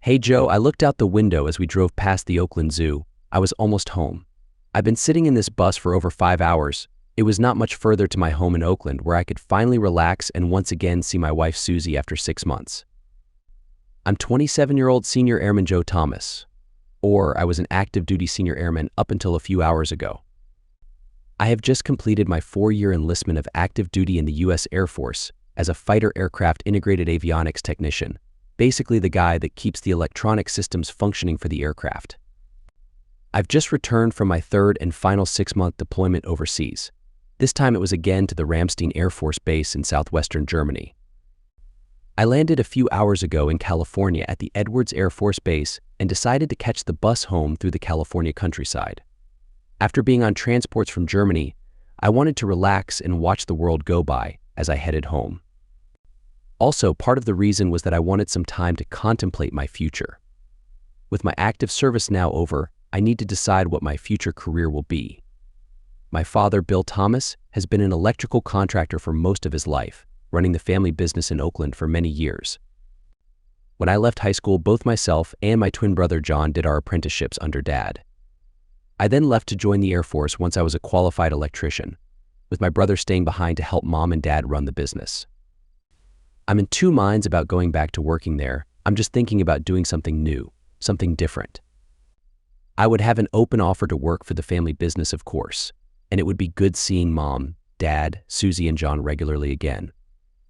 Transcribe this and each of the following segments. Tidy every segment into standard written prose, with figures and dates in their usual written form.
Hey Joe, I looked out the window as we drove past the Oakland Zoo. I was almost home. I've been sitting in this bus for over 5 hours. It was not much further to my home in Oakland where I could finally relax and once again see my wife Susie after 6 months. I'm 27-year-old Senior Airman Joe Thomas. Or I was an active duty Senior Airman up until a few hours ago. I have just completed my 4-year enlistment of active duty in the U.S. Air Force as a fighter aircraft integrated avionics technician, basically the guy that keeps the electronic systems functioning for the aircraft. I've just returned from my third and final 6-month deployment overseas. This time it was again to the Ramstein Air Force Base in southwestern Germany. I landed a few hours ago in California at the Edwards Air Force Base and decided to catch the bus home through the California countryside. After being on transports from Germany, I wanted to relax and watch the world go by as I headed home. Also, part of the reason was that I wanted some time to contemplate my future. With my active service now over, I need to decide what my future career will be. My father, Bill Thomas, has been an electrical contractor for most of his life, running the family business in Oakland for many years. When I left high school, both myself and my twin brother John did our apprenticeships under Dad. I then left to join the Air Force once I was a qualified electrician, with my brother staying behind to help Mom and Dad run the business. I'm in two minds about going back to working there. I'm just thinking about doing something new, something different. I would have an open offer to work for the family business, of course, and it would be good seeing Mom, Dad, Susie, and John regularly again.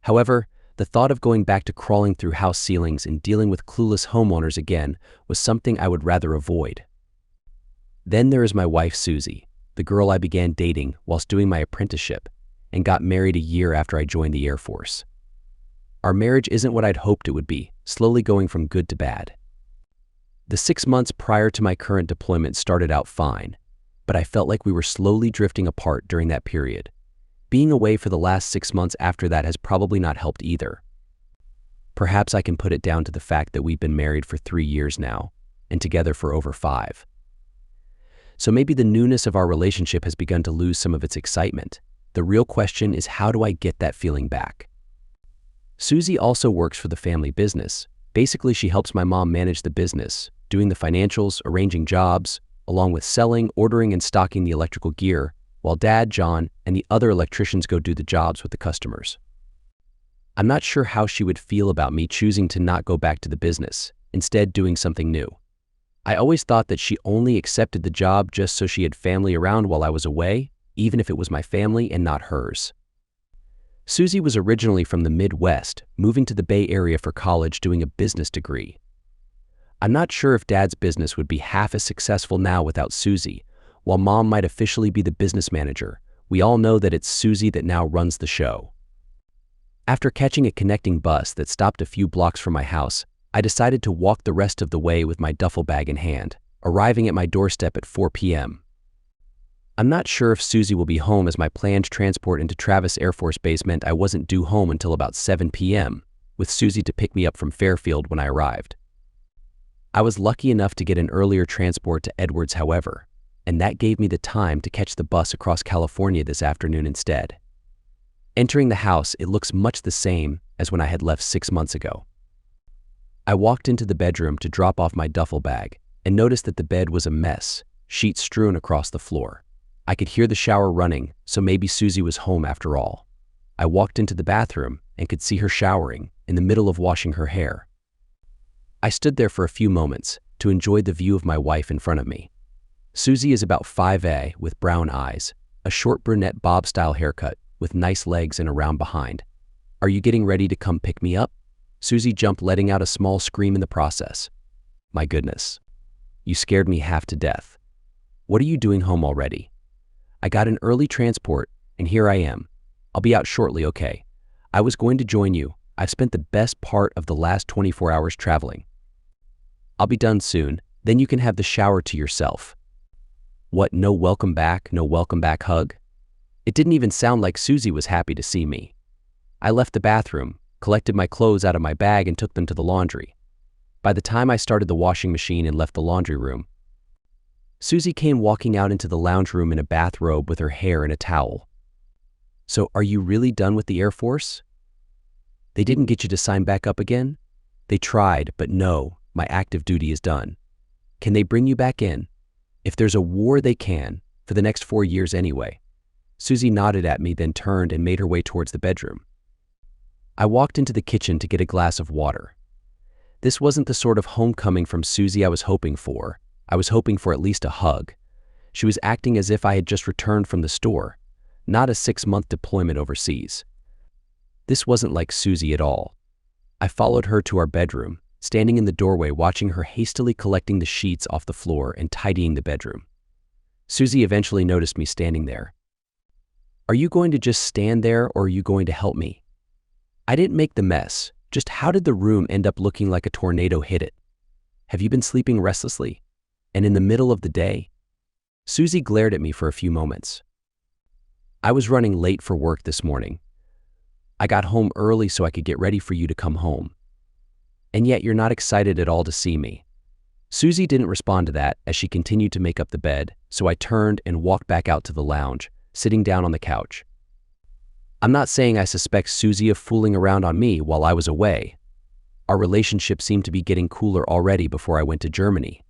However, the thought of going back to crawling through house ceilings and dealing with clueless homeowners again was something I would rather avoid. Then there is my wife Susie, the girl I began dating whilst doing my apprenticeship and got married a year after I joined the Air Force. Our marriage isn't what I'd hoped it would be, slowly going from good to bad. The 6 months prior to my current deployment started out fine, but I felt like we were slowly drifting apart during that period. Being away for the last 6 months after that has probably not helped either. Perhaps I can put it down to the fact that we've been married for 3 years now, and together for over 5. So maybe the newness of our relationship has begun to lose some of its excitement. The real question is, how do I get that feeling back? Susie also works for the family business. Basically, she helps my mom manage the business, doing the financials, arranging jobs, along with selling, ordering, and stocking the electrical gear, while Dad, John, and the other electricians go do the jobs with the customers. I'm not sure how she would feel about me choosing to not go back to the business, instead doing something new. I always thought that she only accepted the job just so she had family around while I was away, even if it was my family and not hers. Susie was originally from the Midwest, moving to the Bay Area for college doing a business degree. I'm not sure if Dad's business would be half as successful now without Susie. While Mom might officially be the business manager, we all know that it's Susie that now runs the show. After catching a connecting bus that stopped a few blocks from my house, I decided to walk the rest of the way with my duffel bag in hand, arriving at my doorstep at 4 p.m. I'm not sure if Susie will be home as my planned transport into Travis Air Force Base meant I wasn't due home until about 7 p.m., with Susie to pick me up from Fairfield when I arrived. I was lucky enough to get an earlier transport to Edwards, however, and that gave me the time to catch the bus across California this afternoon instead. Entering the house, it looks much the same as when I had left 6 months ago. I walked into the bedroom to drop off my duffel bag and noticed that the bed was a mess, sheets strewn across the floor. I could hear the shower running, so maybe Susie was home after all. I walked into the bathroom and could see her showering in the middle of washing her hair. I stood there for a few moments to enjoy the view of my wife in front of me. Susie is about 5'A" with brown eyes, a short brunette bob-style haircut with nice legs and a round behind. "Are you getting ready to come pick me up?" Susie jumped, letting out a small scream in the process. "My goodness. You scared me half to death. What are you doing home already?" "I got an early transport, and here I am. I'll be out shortly, okay? I was going to join you. I've spent the best part of the last 24 hours traveling. I'll be done soon, then you can have the shower to yourself." What, no welcome back hug? It didn't even sound like Susie was happy to see me. I left the bathroom, collected my clothes out of my bag, and took them to the laundry. By the time I started the washing machine and left the laundry room, Susie came walking out into the lounge room in a bathrobe with her hair in a towel. "So are you really done with the Air Force? They didn't get you to sign back up again?" "They tried, but no, My active duty is done. Can they bring you back in? If there's a war, they can, for the next 4 years anyway. Susie nodded at me, then turned and made her way towards the bedroom. I walked into the kitchen to get a glass of water. This wasn't the sort of homecoming from Susie I was hoping for. I was hoping for at least a hug. She was acting as if I had just returned from the store, not a 6-month deployment overseas. This wasn't like Susie at all. I followed her to our bedroom, standing in the doorway watching her hastily collecting the sheets off the floor and tidying the bedroom. Susie eventually noticed me standing there. "Are you going to just stand there, or are you going to help me?" I didn't make the mess, just how did the room end up looking like a tornado hit it? Have you been sleeping restlessly? And in the middle of the day? Susie glared at me for a few moments. "I was running late for work this morning. I got home early so I could get ready for you to come home. And yet you're not excited at all to see me." Susie didn't respond to that as she continued to make up the bed, so I turned and walked back out to the lounge, sitting down on the couch. I'm not saying I suspect Susie of fooling around on me while I was away. Our relationship seemed to be getting cooler already before I went to Germany.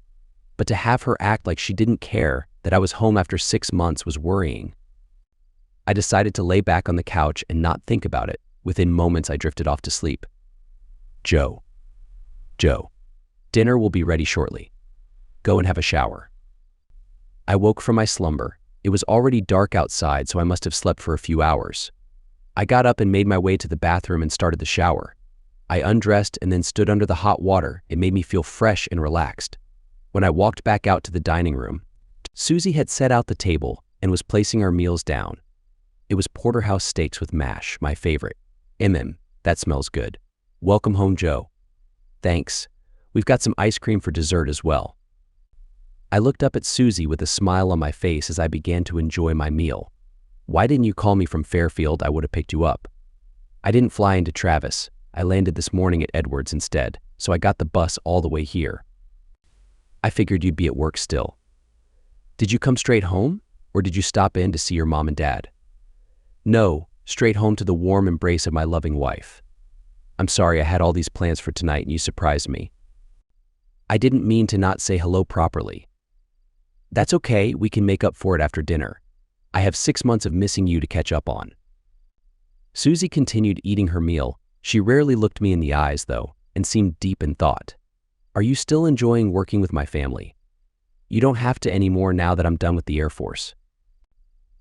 But to have her act like she didn't care that I was home after 6 months was worrying. I decided to lay back on the couch and not think about it. Within moments, I drifted off to sleep. Joe, dinner will be ready shortly. Go and have a shower." I woke from my slumber. It was already dark outside, so I must have slept for a few hours. I got up and made my way to the bathroom and started the shower. I undressed and then stood under the hot water. It made me feel fresh and relaxed. When I walked back out to the dining room, Susie had set out the table and was placing our meals down. It was porterhouse steaks with mash, my favorite. That smells good. Welcome home, Joe. Thanks. We've got some ice cream for dessert as well. I looked up at Susie with a smile on my face as I began to enjoy my meal. Why didn't you call me from Fairfield? I would have picked you up. I didn't fly into Travis. I landed this morning at Edwards instead, so I got the bus all the way here. I figured you'd be at work still. Did you come straight home, or did you stop in to see your mom and dad? No, straight home to the warm embrace of my loving wife. I'm sorry I had all these plans for tonight and you surprised me. I didn't mean to not say hello properly. That's okay, we can make up for it after dinner. I have 6 months of missing you to catch up on. Susie continued eating her meal. She rarely looked me in the eyes, though, and seemed deep in thought. Are you still enjoying working with my family? You don't have to anymore now that I'm done with the Air Force.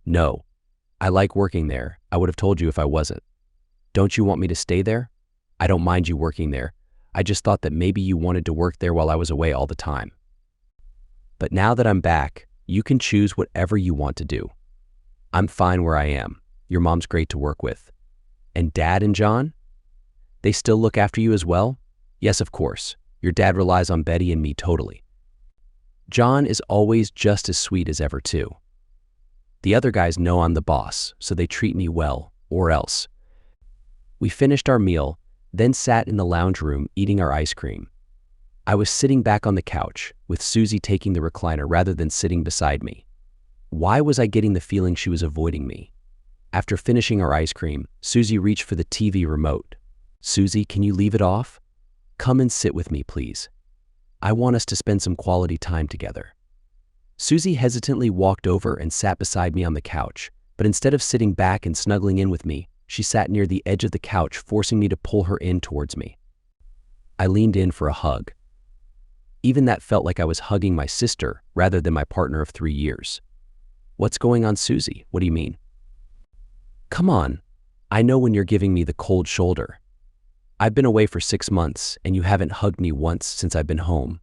No. I like working there. I would have told you if I wasn't. Don't you want me to stay there? I don't mind you working there. I just thought that maybe you wanted to work there while I was away all the time. But now that I'm back, you can choose whatever you want to do. I'm fine where I am. Your mom's great to work with. And Dad and John? They still look after you as well? Yes, of course. Your dad relies on Betty and me totally. John is always just as sweet as ever, too. The other guys know I'm the boss, so they treat me well, or else. We finished our meal, then sat in the lounge room eating our ice cream. I was sitting back on the couch, with Susie taking the recliner rather than sitting beside me. Why was I getting the feeling she was avoiding me? After finishing our ice cream, Susie reached for the TV remote. Susie, can you leave it off? Come and sit with me, please. I want us to spend some quality time together. Susie hesitantly walked over and sat beside me on the couch, but instead of sitting back and snuggling in with me, she sat near the edge of the couch, forcing me to pull her in towards me. I leaned in for a hug. Even that felt like I was hugging my sister rather than my partner of 3 years. What's going on, Susie? What do you mean? Come on. I know when you're giving me the cold shoulder. I've been away for 6 months, and you haven't hugged me once since I've been home.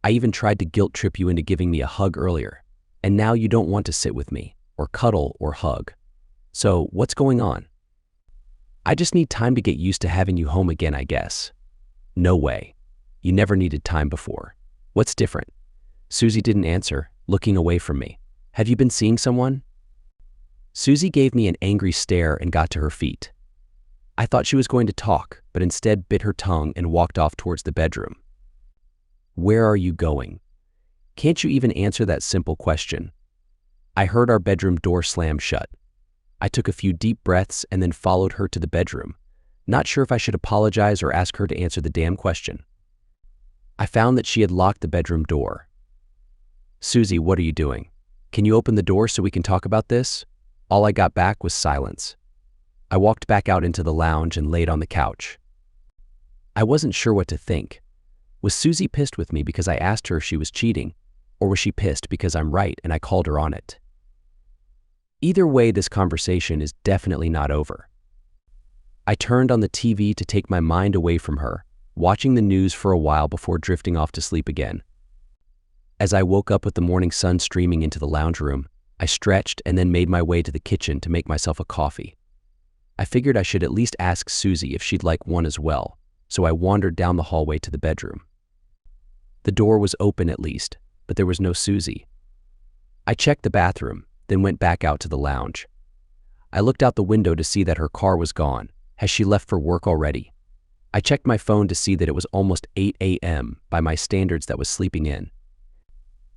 I even tried to guilt trip you into giving me a hug earlier, and now you don't want to sit with me, or cuddle, or hug. So, what's going on? I just need time to get used to having you home again, I guess. No way. You never needed time before. What's different? Susie didn't answer, looking away from me. Have you been seeing someone? Susie gave me an angry stare and got to her feet. I thought she was going to talk, but instead bit her tongue and walked off towards the bedroom. Where are you going? Can't you even answer that simple question? I heard our bedroom door slam shut. I took a few deep breaths and then followed her to the bedroom, not sure if I should apologize or ask her to answer the damn question. I found that she had locked the bedroom door. "Susie, what are you doing? Can you open the door so we can talk about this?" All I got back was silence. I walked back out into the lounge and laid on the couch. I wasn't sure what to think. Was Susie pissed with me because I asked her if she was cheating, or was she pissed because I'm right and I called her on it? Either way, this conversation is definitely not over. I turned on the TV to take my mind away from her, watching the news for a while before drifting off to sleep again. As I woke up with the morning sun streaming into the lounge room, I stretched and then made my way to the kitchen to make myself a coffee. I figured I should at least ask Susie if she'd like one as well, so I wandered down the hallway to the bedroom. The door was open at least, but there was no Susie. I checked the bathroom, then went back out to the lounge. I looked out the window to see that her car was gone. Has she left for work already? I checked my phone to see that it was almost 8 a.m. by my standards that was sleeping in.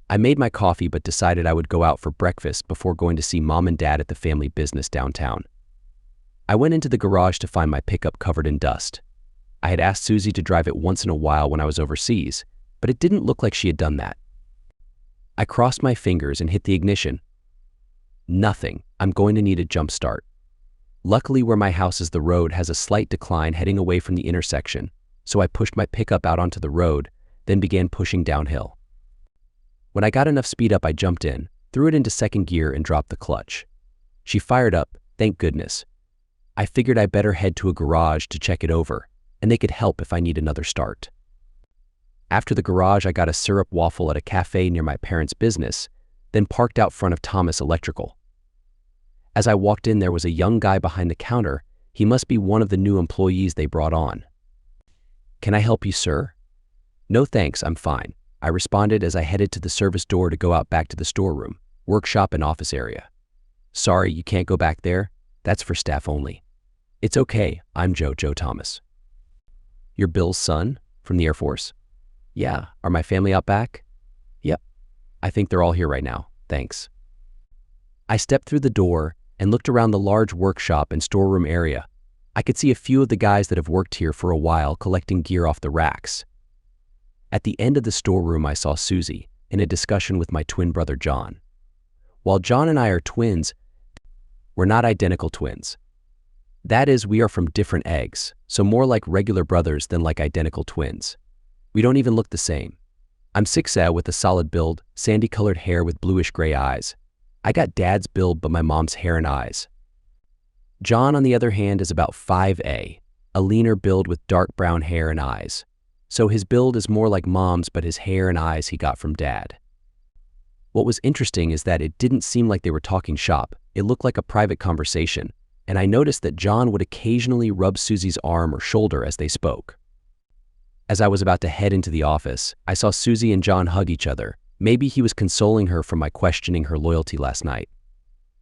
I made my coffee but decided I would go out for breakfast before going to see Mom and Dad at the family business downtown. I went into the garage to find my pickup covered in dust. I had asked Susie to drive it once in a while when I was overseas, but it didn't look like she had done that. I crossed my fingers and hit the ignition. Nothing. I'm going to need a jump start. Luckily, where my house is, the road has a slight decline heading away from the intersection, so I pushed my pickup out onto the road, then began pushing downhill. When I got enough speed up, I jumped in, threw it into second gear and dropped the clutch. She fired up, thank goodness. I figured I better head to a garage to check it over, and they could help if I need another start. After the garage, I got a syrup waffle at a cafe near my parents' business, then parked out front of Thomas Electrical. As I walked in, there was a young guy behind the counter. He must be one of the new employees they brought on. "Can I help you, sir?" "No thanks, I'm fine," I responded as I headed to the service door to go out back to the storeroom, workshop and office area. "Sorry, you can't go back there. That's for staff only." "It's okay, I'm Joe Thomas." "You're Bill's son? From the Air Force?" "Yeah, are my family out back?" "Yep. I think they're all here right now, thanks." I stepped through the door and looked around the large workshop and storeroom area. I could see a few of the guys that have worked here for a while collecting gear off the racks. At the end of the storeroom, I saw Susie in a discussion with my twin brother John. While John and I are twins, we're not identical twins. That is, we are from different eggs, so more like regular brothers than like identical twins. We don't even look the same. I'm 6'8" with a solid build, sandy-colored hair with bluish-gray eyes. I got Dad's build but my mom's hair and eyes. John, on the other hand, is about 5'A", a leaner build with dark brown hair and eyes. So his build is more like Mom's, but his hair and eyes he got from Dad. What was interesting is that it didn't seem like they were talking shop. It looked like a private conversation, and I noticed that John would occasionally rub Susie's arm or shoulder as they spoke. As I was about to head into the office, I saw Susie and John hug each other. Maybe he was consoling her for my questioning her loyalty last night.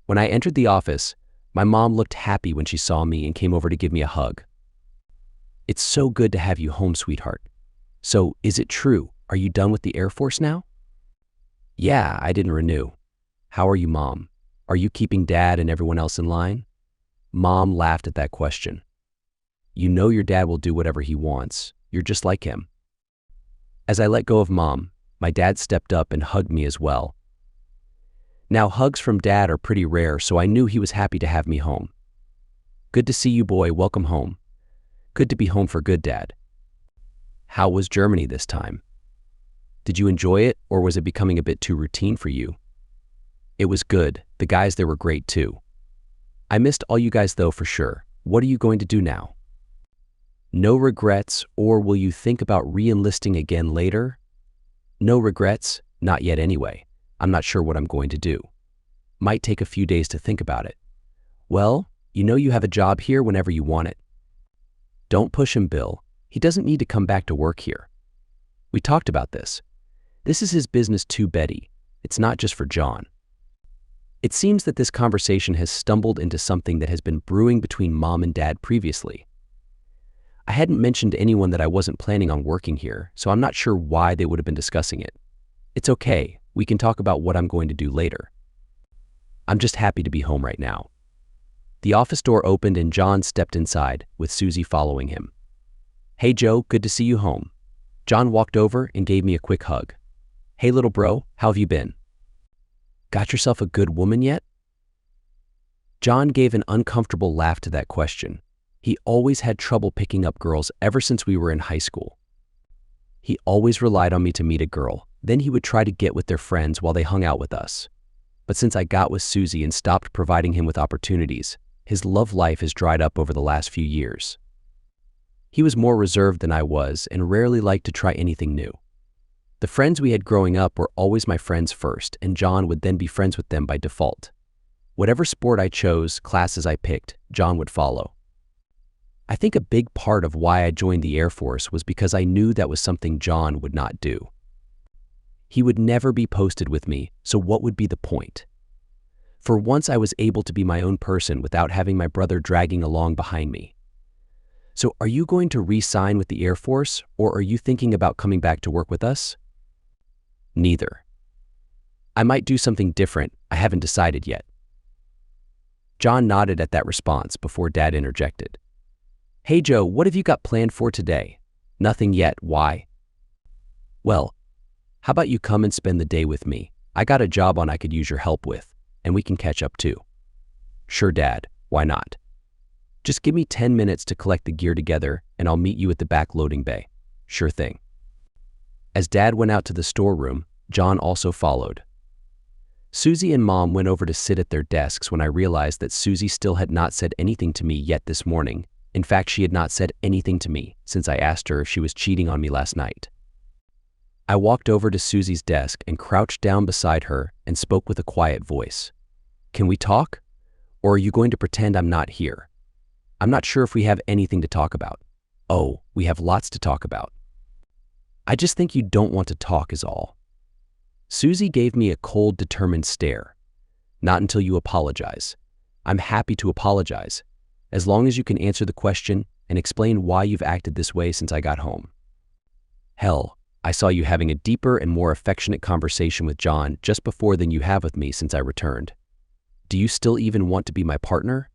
When I entered the office, my mom looked happy when she saw me and came over to give me a hug. "It's so good to have you home, sweetheart. So, is it true? Are you done with the Air Force now?" "Yeah, I didn't renew." "How are you, Mom? Are you keeping Dad and everyone else in line?" Mom laughed at that question. "You know your dad will do whatever he wants. You're just like him." As I let go of Mom, my dad stepped up and hugged me as well. Now, hugs from Dad are pretty rare, so I knew he was happy to have me home. "Good to see you, boy. Welcome home." "Good to be home for good, Dad." "How was Germany this time? Did you enjoy it, or was it becoming a bit too routine for you?" "It was good. The guys there were great too." "I missed all you guys though, for sure. What are you going to do now?" "No regrets, or will you think about re-enlisting again later?" "No regrets, not yet anyway. I'm not sure what I'm going to do. Might take a few days to think about it." "Well, you know you have a job here whenever you want it." "Don't push him, Bill. He doesn't need to come back to work here. We talked about this. This is his business too, Betty. It's not just for John." It seems that this conversation has stumbled into something that has been brewing between Mom and Dad previously. I hadn't mentioned to anyone that I wasn't planning on working here, so I'm not sure why they would have been discussing it. It's okay. We can talk about what I'm going to do later. I'm just happy to be home right now. The office door opened and John stepped inside, with Susie following him. "Hey, Joe, good to see you home." John walked over and gave me a quick hug. Hey little bro, how have you been? Got yourself a good woman yet? John gave an uncomfortable laugh to that question. He always had trouble picking up girls ever since we were in high school. He always relied on me to meet a girl, then he would try to get with their friends while they hung out with us. But since I got with Susie and stopped providing him with opportunities, his love life has dried up over the last few years. He was more reserved than I was and rarely liked to try anything new. The friends we had growing up were always my friends first, and John would then be friends with them by default. Whatever sport I chose, classes I picked, John would follow. I think a big part of why I joined the Air Force was because I knew that was something John would not do. He would never be posted with me, so what would be the point? For once I was able to be my own person without having my brother dragging along behind me. So are you going to re-sign with the Air Force, or are you thinking about coming back to work with us? Neither. I might do something different, I haven't decided yet. John nodded at that response before Dad interjected. Hey Joe, what have you got planned for today? Nothing yet, why? Well, how about you come and spend the day with me? I got a job on I could use your help with, and we can catch up too. Sure Dad, why not? Just give me 10 minutes to collect the gear together and I'll meet you at the back loading bay. Sure thing. As Dad went out to the storeroom, John also followed. Susie and Mom went over to sit at their desks when I realized that Susie still had not said anything to me yet this morning. In fact, she had not said anything to me since I asked her if she was cheating on me last night. I walked over to Susie's desk and crouched down beside her and spoke with a quiet voice. Can we talk? Or are you going to pretend I'm not here? I'm not sure if we have anything to talk about. Oh, we have lots to talk about. I just think you don't want to talk is all. Susie gave me a cold, determined stare. Not until you apologize. I'm happy to apologize, as long as you can answer the question and explain why you've acted this way since I got home. Hell, I saw you having a deeper and more affectionate conversation with John just before than you have with me since I returned. Do you still even want to be my partner?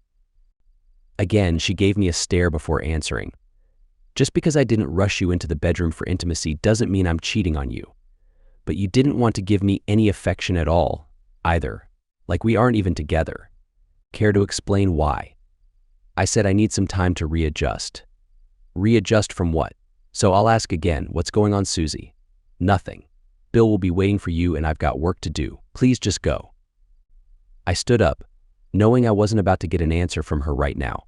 Again, she gave me a stare before answering. Just because I didn't rush you into the bedroom for intimacy doesn't mean I'm cheating on you. But you didn't want to give me any affection at all, either. Like we aren't even together. Care to explain why? I said I need some time to readjust. Readjust from what? So I'll ask again, what's going on, Susie? Nothing. Bill will be waiting for you and I've got work to do. Please just go. I stood up, knowing I wasn't about to get an answer from her right now.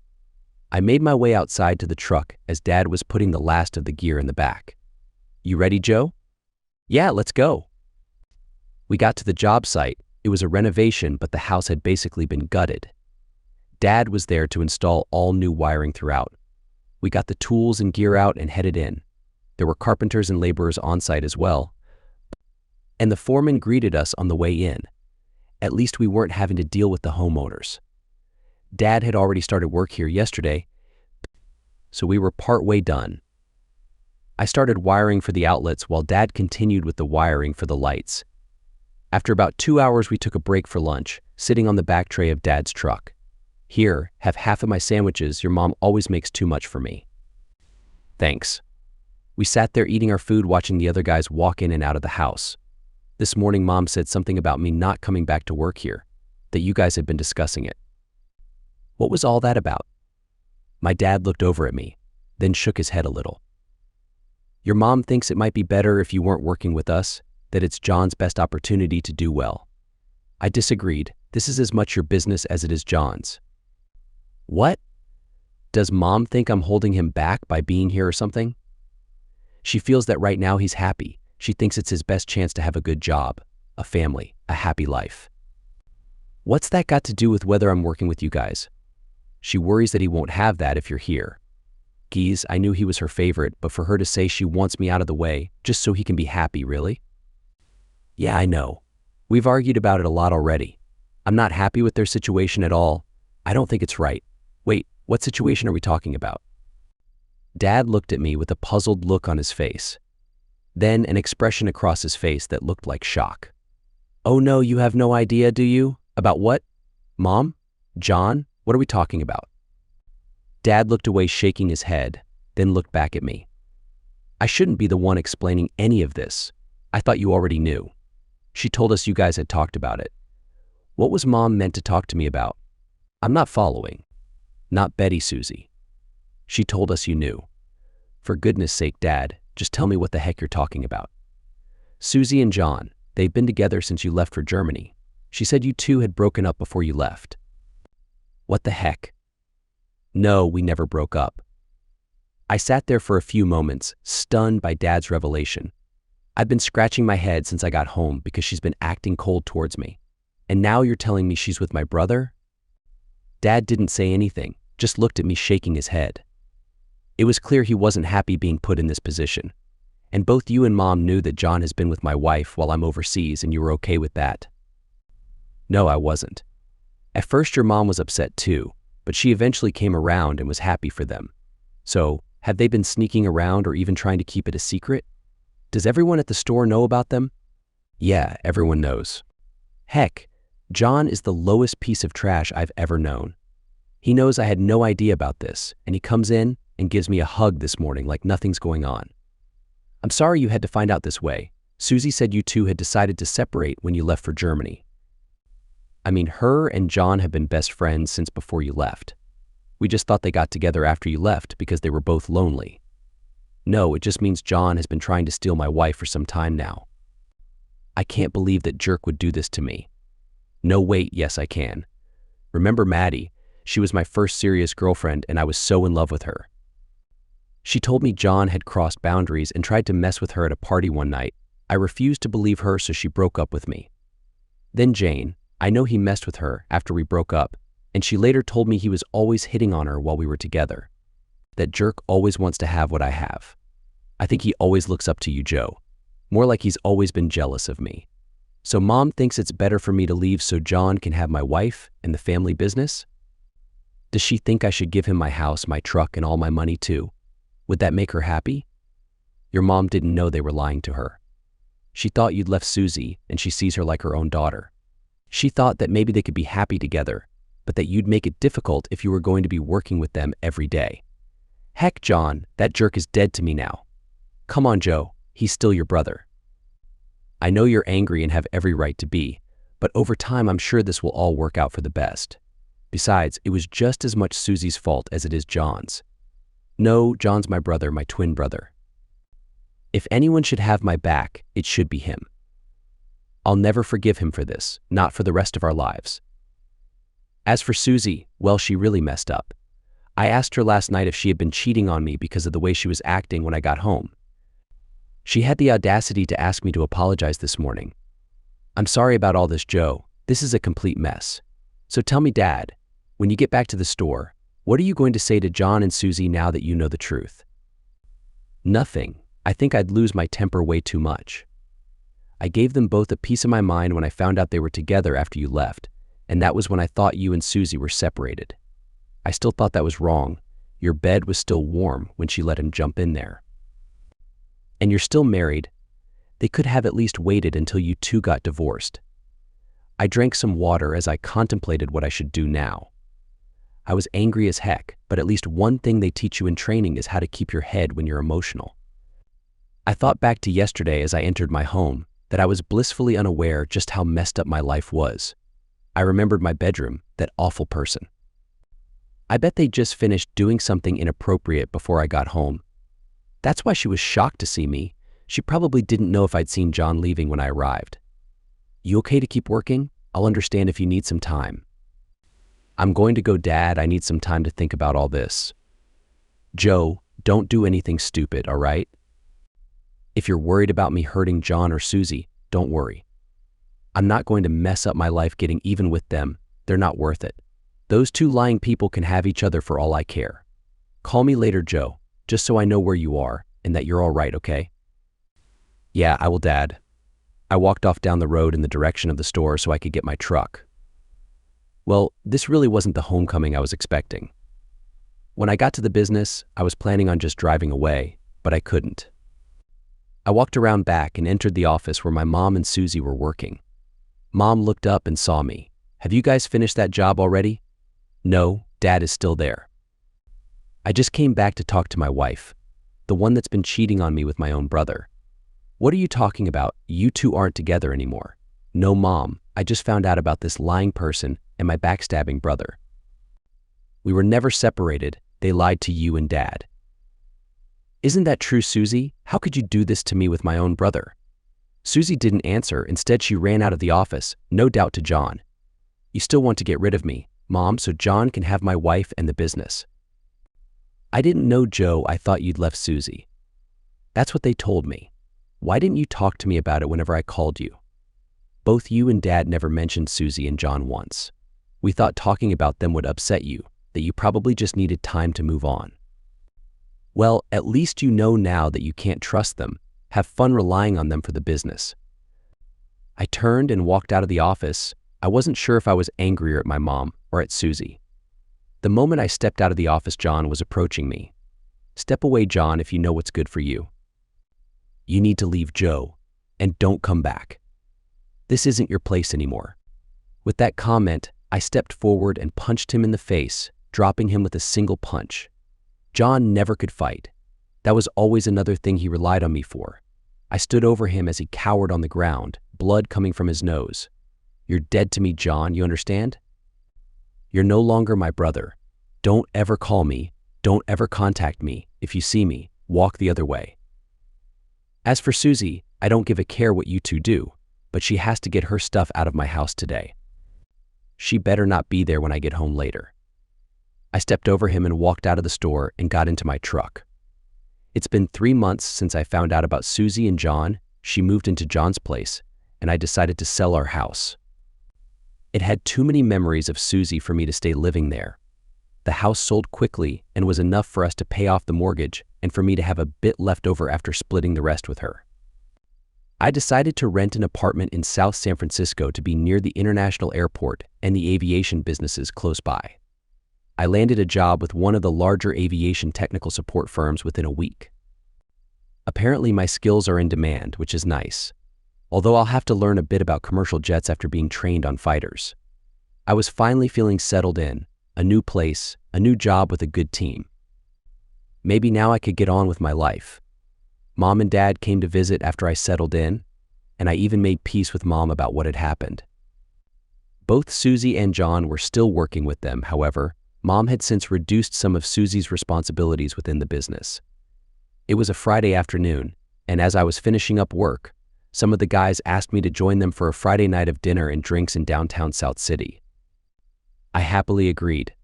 I made my way outside to the truck as Dad was putting the last of the gear in the back. You ready, Joe? Yeah, let's go. We got to the job site. It was a renovation, but the house had basically been gutted. Dad was there to install all new wiring throughout. We got the tools and gear out and headed in. There were carpenters and laborers on site as well. And the foreman greeted us on the way in. At least we weren't having to deal with the homeowners. Dad had already started work here yesterday, so we were partway done. I started wiring for the outlets while Dad continued with the wiring for the lights. After about 2 hours, we took a break for lunch, sitting on the back tray of Dad's truck. Here, have half of my sandwiches. Your mom always makes too much for me. Thanks. We sat there eating our food, watching the other guys walk in and out of the house. This morning, Mom said something about me not coming back to work here, that you guys had been discussing it. What was all that about? My dad looked over at me, then shook his head a little. Your mom thinks it might be better if you weren't working with us, that it's John's best opportunity to do well. I disagreed. This is as much your business as it is John's. What? Does Mom think I'm holding him back by being here or something? She feels that right now he's happy. She thinks it's his best chance to have a good job, a family, a happy life. What's that got to do with whether I'm working with you guys? She worries that he won't have that if you're here. Geez, I knew he was her favorite, but for her to say she wants me out of the way just so he can be happy, really? Yeah, I know. We've argued about it a lot already. I'm not happy with their situation at all. I don't think it's right. Wait, what situation are we talking about? Dad looked at me with a puzzled look on his face. Then an expression across his face that looked like shock. Oh no, you have no idea, do you? About what? Mom? John? What are we talking about? Dad looked away, shaking his head, then looked back at me. I shouldn't be the one explaining any of this. I thought you already knew. She told us you guys had talked about it. What was Mom meant to talk to me about? I'm not following. Not Betty, Susie. She told us you knew. For goodness sake, Dad, just tell me what the heck you're talking about. Susie and John, they've been together since you left for Germany. She said you two had broken up before you left. What the heck? No, we never broke up. I sat there for a few moments, stunned by Dad's revelation. I've been scratching my head since I got home because she's been acting cold towards me. And now you're telling me she's with my brother? Dad didn't say anything, just looked at me shaking his head. It was clear he wasn't happy being put in this position. And both you and Mom knew that John has been with my wife while I'm overseas and you were okay with that. No, I wasn't. At first your mom was upset too, but she eventually came around and was happy for them. So, have they been sneaking around or even trying to keep it a secret? Does everyone at the store know about them? Yeah, everyone knows. Heck, John is the lowest piece of trash I've ever known. He knows I had no idea about this, and he comes in and gives me a hug this morning like nothing's going on. I'm sorry you had to find out this way. Susie said you two had decided to separate when you left for Germany. I mean, her and John have been best friends since before you left. We just thought they got together after you left because they were both lonely. No, it just means John has been trying to steal my wife for some time now. I can't believe that jerk would do this to me. No, wait, yes I can. Remember Maddie? She was my first serious girlfriend and I was so in love with her. She told me John had crossed boundaries and tried to mess with her at a party one night. I refused to believe her, so she broke up with me. Then Jane, I know he messed with her after we broke up, and she later told me he was always hitting on her while we were together. That jerk always wants to have what I have. I think he always looks up to you, Joe. More like he's always been jealous of me. So Mom thinks it's better for me to leave so John can have my wife and the family business? Does she think I should give him my house, my truck, and all my money too? Would that make her happy? Your mom didn't know they were lying to her. She thought you'd left Susie and she sees her like her own daughter. She thought that maybe they could be happy together, but that you'd make it difficult if you were going to be working with them every day. Heck, John, that jerk is dead to me now. Come on, Joe, he's still your brother. I know you're angry and have every right to be, but over time I'm sure this will all work out for the best. Besides, it was just as much Susie's fault as it is John's. No, John's my brother, my twin brother. If anyone should have my back, it should be him. I'll never forgive him for this, not for the rest of our lives. As for Susie, well, she really messed up. I asked her last night if she had been cheating on me because of the way she was acting when I got home. She had the audacity to ask me to apologize this morning. I'm sorry about all this, Joe. This is a complete mess. So tell me, Dad, when you get back to the store, what are you going to say to John and Susie now that you know the truth? Nothing. I think I'd lose my temper way too much. I gave them both a piece of my mind when I found out they were together after you left, and that was when I thought you and Susie were separated. I still thought that was wrong. Your bed was still warm when she let him jump in there. And you're still married. They could have at least waited until you two got divorced. I drank some water as I contemplated what I should do now. I was angry as heck, but at least one thing they teach you in training is how to keep your head when you're emotional. I thought back to yesterday as I entered my home, that I was blissfully unaware just how messed up my life was. I remembered my bedroom, that awful person. I bet they just finished doing something inappropriate before I got home. That's why she was shocked to see me. She probably didn't know if I'd seen John leaving when I arrived. You okay to keep working? I'll understand if you need some time. I'm going to go, Dad. I need some time to think about all this. Joe, don't do anything stupid, all right? If you're worried about me hurting John or Susie, don't worry. I'm not going to mess up my life getting even with them. They're not worth it. Those two lying people can have each other for all I care. Call me later, Joe, just so I know where you are and that you're all right, okay? Yeah, I will, Dad. I walked off down the road in the direction of the store so I could get my truck. Well, this really wasn't the homecoming I was expecting. When I got to the business, I was planning on just driving away, but I couldn't. I walked around back and entered the office where my mom and Susie were working. Mom looked up and saw me. Have you guys finished that job already? No, Dad is still there. I just came back to talk to my wife. the one that's been cheating on me with my own brother. What are you talking about? You two aren't together anymore. No, Mom, I just found out about this lying person and my backstabbing brother. We were never separated. They lied to you and Dad. Isn't that true, Susie? How could you do this to me with my own brother? Susie didn't answer. Instead, she ran out of the office, no doubt to John. You still want to get rid of me, Mom, so John can have my wife and the business. I didn't know, Joe. I thought you'd left Susie. That's what they told me. Why didn't you talk to me about it whenever I called you? Both you and Dad never mentioned Susie and John once. We thought talking about them would upset you, that you probably just needed time to move on. Well, at least you know now that you can't trust them. Have fun relying on them for the business. I turned and walked out of the office. I wasn't sure if I was angrier at my mom or at Susie. The moment I stepped out of the office, John was approaching me. Step away, John, if you know what's good for you. You need to leave, Joe, and don't come back. This isn't your place anymore. With that comment, I stepped forward and punched him in the face, dropping him with a single punch. John never could fight. That was always another thing he relied on me for. I stood over him as he cowered on the ground, blood coming from his nose. You're dead to me, John, you understand? You're no longer my brother. Don't ever call me. Don't ever contact me. If you see me, walk the other way. As for Susie, I don't give a care what you two do, but she has to get her stuff out of my house today. She better not be there when I get home later. I stepped over him and walked out of the store and got into my truck. It's been 3 months since I found out about Susie and John. She moved into John's place, and I decided to sell our house. It had too many memories of Susie for me to stay living there. The house sold quickly and was enough for us to pay off the mortgage and for me to have a bit left over after splitting the rest with her. I decided to rent an apartment in South San Francisco to be near the international airport and the aviation businesses close by. I landed a job with one of the larger aviation technical support firms within a week. Apparently my skills are in demand, which is nice, although I'll have to learn a bit about commercial jets after being trained on fighters. I was finally feeling settled in, a new place, a new job with a good team. Maybe now I could get on with my life. Mom and Dad came to visit after I settled in, and I even made peace with Mom about what had happened. Both Susie and John were still working with them, however. Mom had since reduced some of Susie's responsibilities within the business. It was a Friday afternoon, and as I was finishing up work, some of the guys asked me to join them for a Friday night of dinner and drinks in downtown South City. I happily agreed.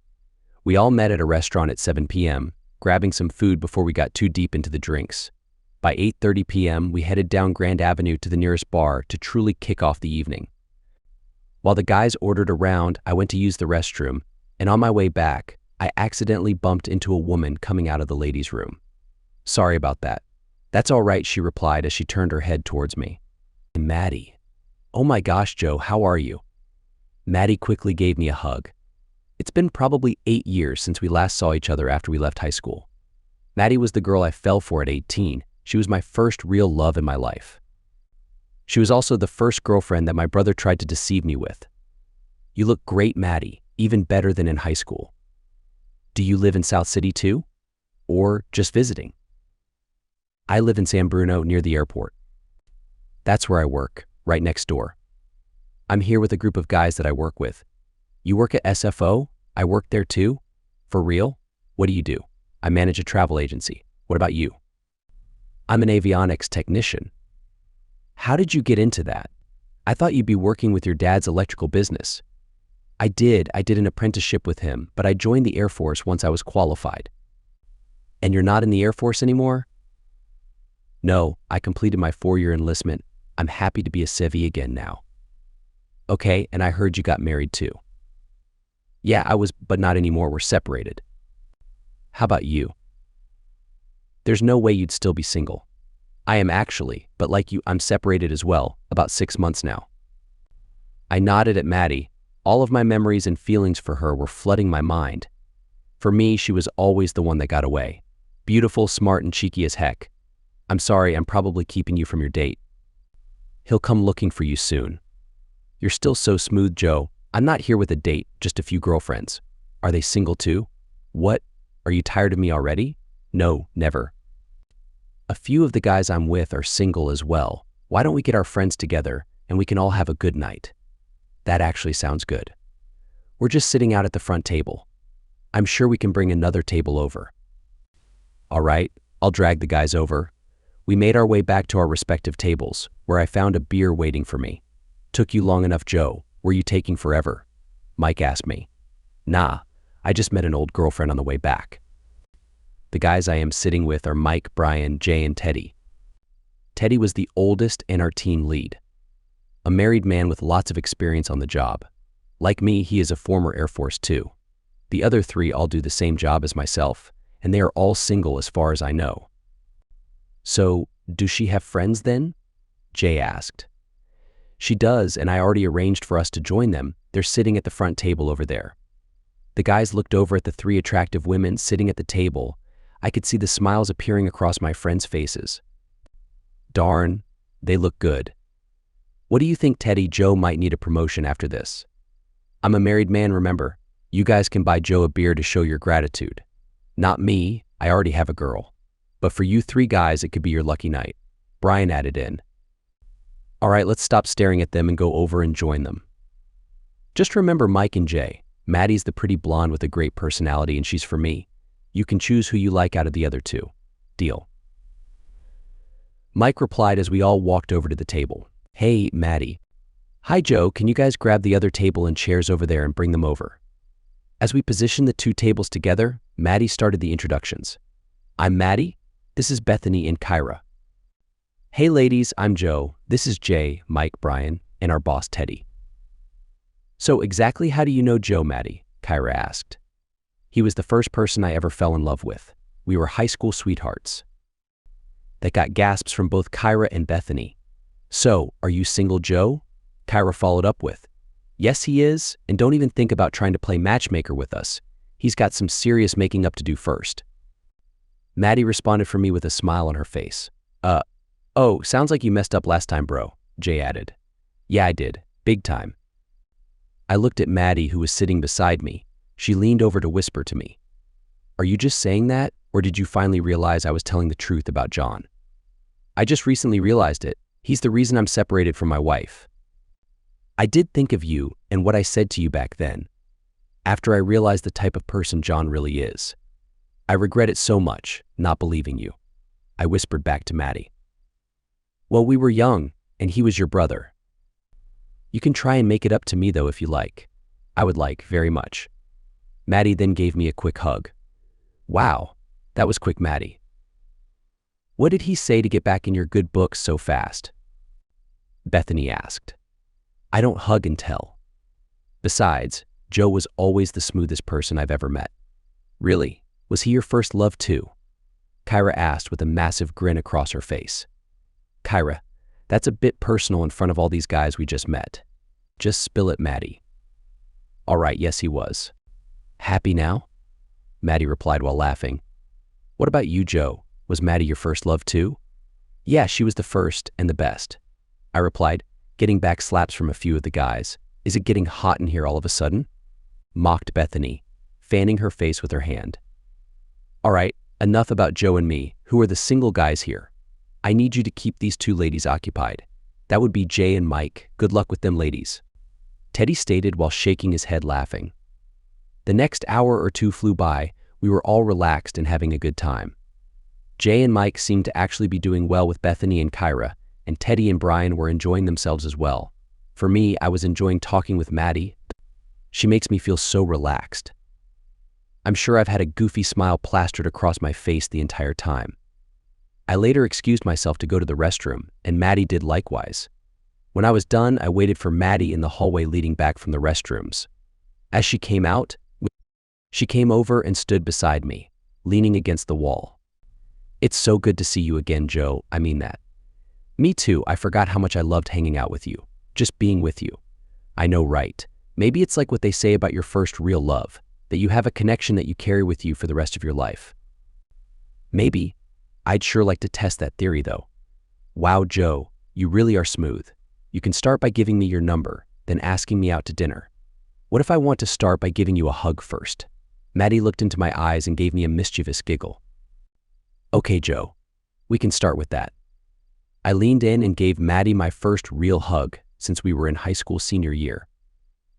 We all met at a restaurant at 7 p.m., grabbing some food before we got too deep into the drinks. By 8:30 p.m., we headed down Grand Avenue to the nearest bar to truly kick off the evening. While the guys ordered a round, I went to use the restroom, and on my way back, I accidentally bumped into a woman coming out of the ladies' room. Sorry about that. That's all right, she replied as she turned her head towards me. Maddie. Oh my gosh, Joe, how are you? Maddie quickly gave me a hug. It's been probably 8 years since we last saw each other after we left high school. Maddie was the girl I fell for at 18. She was my first real love in my life. She was also the first girlfriend that my brother tried to deceive me with. You look great, Maddie, even better than in high school. Do you live in South City too? Or just visiting? I live in San Bruno near the airport. That's where I work, right next door. I'm here with a group of guys that I work with. You work at SFO? I work there too? For real? What do you do? I manage a travel agency. What about you? I'm an avionics technician. How did you get into that? I thought you'd be working with your dad's electrical business. I did an apprenticeship with him, but I joined the Air Force once I was qualified. And you're not in the Air Force anymore? No, I completed my 4-year enlistment. I'm happy to be a Sevie again now. Okay, and I heard you got married too. Yeah, I was, but not anymore. We're separated. How about you? There's no way you'd still be single. I am actually, but like you, I'm separated as well, about 6 months now. I nodded at Maddie. All of my memories and feelings for her were flooding my mind. For me, she was always the one that got away. Beautiful, smart, and cheeky as heck. I'm sorry, I'm probably keeping you from your date. He'll come looking for you soon. You're still so smooth, Joe. I'm not here with a date, just a few girlfriends. Are they single too? What? Are you tired of me already? No, never. A few of the guys I'm with are single as well. Why don't we get our friends together and we can all have a good night? That actually sounds good. We're just sitting out at the front table. I'm sure we can bring another table over. All right, I'll drag the guys over. We made our way back to our respective tables, where I found a beer waiting for me. Took you long enough, Joe? Were you taking forever? Mike asked me. Nah, I just met an old girlfriend on the way back. The guys I am sitting with are Mike, Brian, Jay, and Teddy. Teddy was the oldest and our team lead. A married man with lots of experience on the job. Like me, he is a former Air Force too. The other three all do the same job as myself, and they are all single as far as I know. So, does she have friends then? Jay asked. She does, and I already arranged for us to join them. They're sitting at the front table over there. The guys looked over at the three attractive women sitting at the table. I could see the smiles appearing across my friends' faces. Darn, they look good. What do you think, Teddy? Joe might need a promotion after this. I'm a married man, remember. You guys can buy Joe a beer to show your gratitude. Not me, I already have a girl. But for you three guys, it could be your lucky night. Brian added in. All right, let's stop staring at them and go over and join them. Just remember Mike and Jay. Maddie's the pretty blonde with a great personality and she's for me. You can choose who you like out of the other two. Deal. Mike replied as we all walked over to the table. Hey, Maddie. Hi, Joe, can you guys grab the other table and chairs over there and bring them over? As we positioned the two tables together, Maddie started the introductions. I'm Maddie. This is Bethany and Kyra. Hey ladies, I'm Joe. This is Jay, Mike, Brian, and our boss Teddy. So exactly how do you know Joe, Maddie? Kyra asked. He was the first person I ever fell in love with. We were high school sweethearts. That got gasps from both Kyra and Bethany. So, are you single, Joe? Kyra followed up with. Yes, he is, and don't even think about trying to play matchmaker with us. He's got some serious making up to do first. Maddie responded for me with a smile on her face. Oh, sounds like you messed up last time, bro, Jay added. Yeah, I did. Big time. I looked at Maddie, who was sitting beside me. She leaned over to whisper to me. Are you just saying that, or did you finally realize I was telling the truth about John? I just recently realized it. He's the reason I'm separated from my wife. I did think of you and what I said to you back then, after I realized the type of person John really is. I regret it so much, not believing you. I whispered back to Maddie. Well, we were young, and he was your brother. You can try and make it up to me, though, if you like. I would like, very much. Maddie then gave me a quick hug. Wow, that was quick, Maddie. What did he say to get back in your good books so fast? Bethany asked. I don't hug and tell. Besides, Joe was always the smoothest person I've ever met. Really, was he your first love too? Kyra asked with a massive grin across her face. Kyra, that's a bit personal in front of all these guys we just met. Just spill it, Maddie. All right, yes, he was. Happy now? Maddie replied while laughing. What about you, Joe? Was Maddie your first love too? Yeah, she was the first and the best. I replied, getting back slaps from a few of the guys. Is it getting hot in here all of a sudden? Mocked Bethany, fanning her face with her hand. All right, enough about Joe and me, who are the single guys here. I need you to keep these two ladies occupied. That would be Jay and Mike. Good luck with them, ladies. Teddy stated while shaking his head laughing. The next hour or two flew by. We were all relaxed and having a good time. Jay and Mike seemed to actually be doing well with Bethany and Kyra, and Teddy and Brian were enjoying themselves as well. For me, I was enjoying talking with Maddie. She makes me feel so relaxed. I'm sure I've had a goofy smile plastered across my face the entire time. I later excused myself to go to the restroom, and Maddie did likewise. When I was done, I waited for Maddie in the hallway leading back from the restrooms. As she came out, she came over and stood beside me, leaning against the wall. It's so good to see you again, Joe. I mean that. Me too. I forgot how much I loved hanging out with you, just being with you. I know, right? Maybe it's like what they say about your first real love, that you have a connection that you carry with you for the rest of your life. Maybe. I'd sure like to test that theory, though. Wow, Joe, you really are smooth. You can start by giving me your number, then asking me out to dinner. What if I want to start by giving you a hug first? Maddie looked into my eyes and gave me a mischievous giggle. Okay, Joe. We can start with that. I leaned in and gave Maddie my first real hug since we were in high school senior year.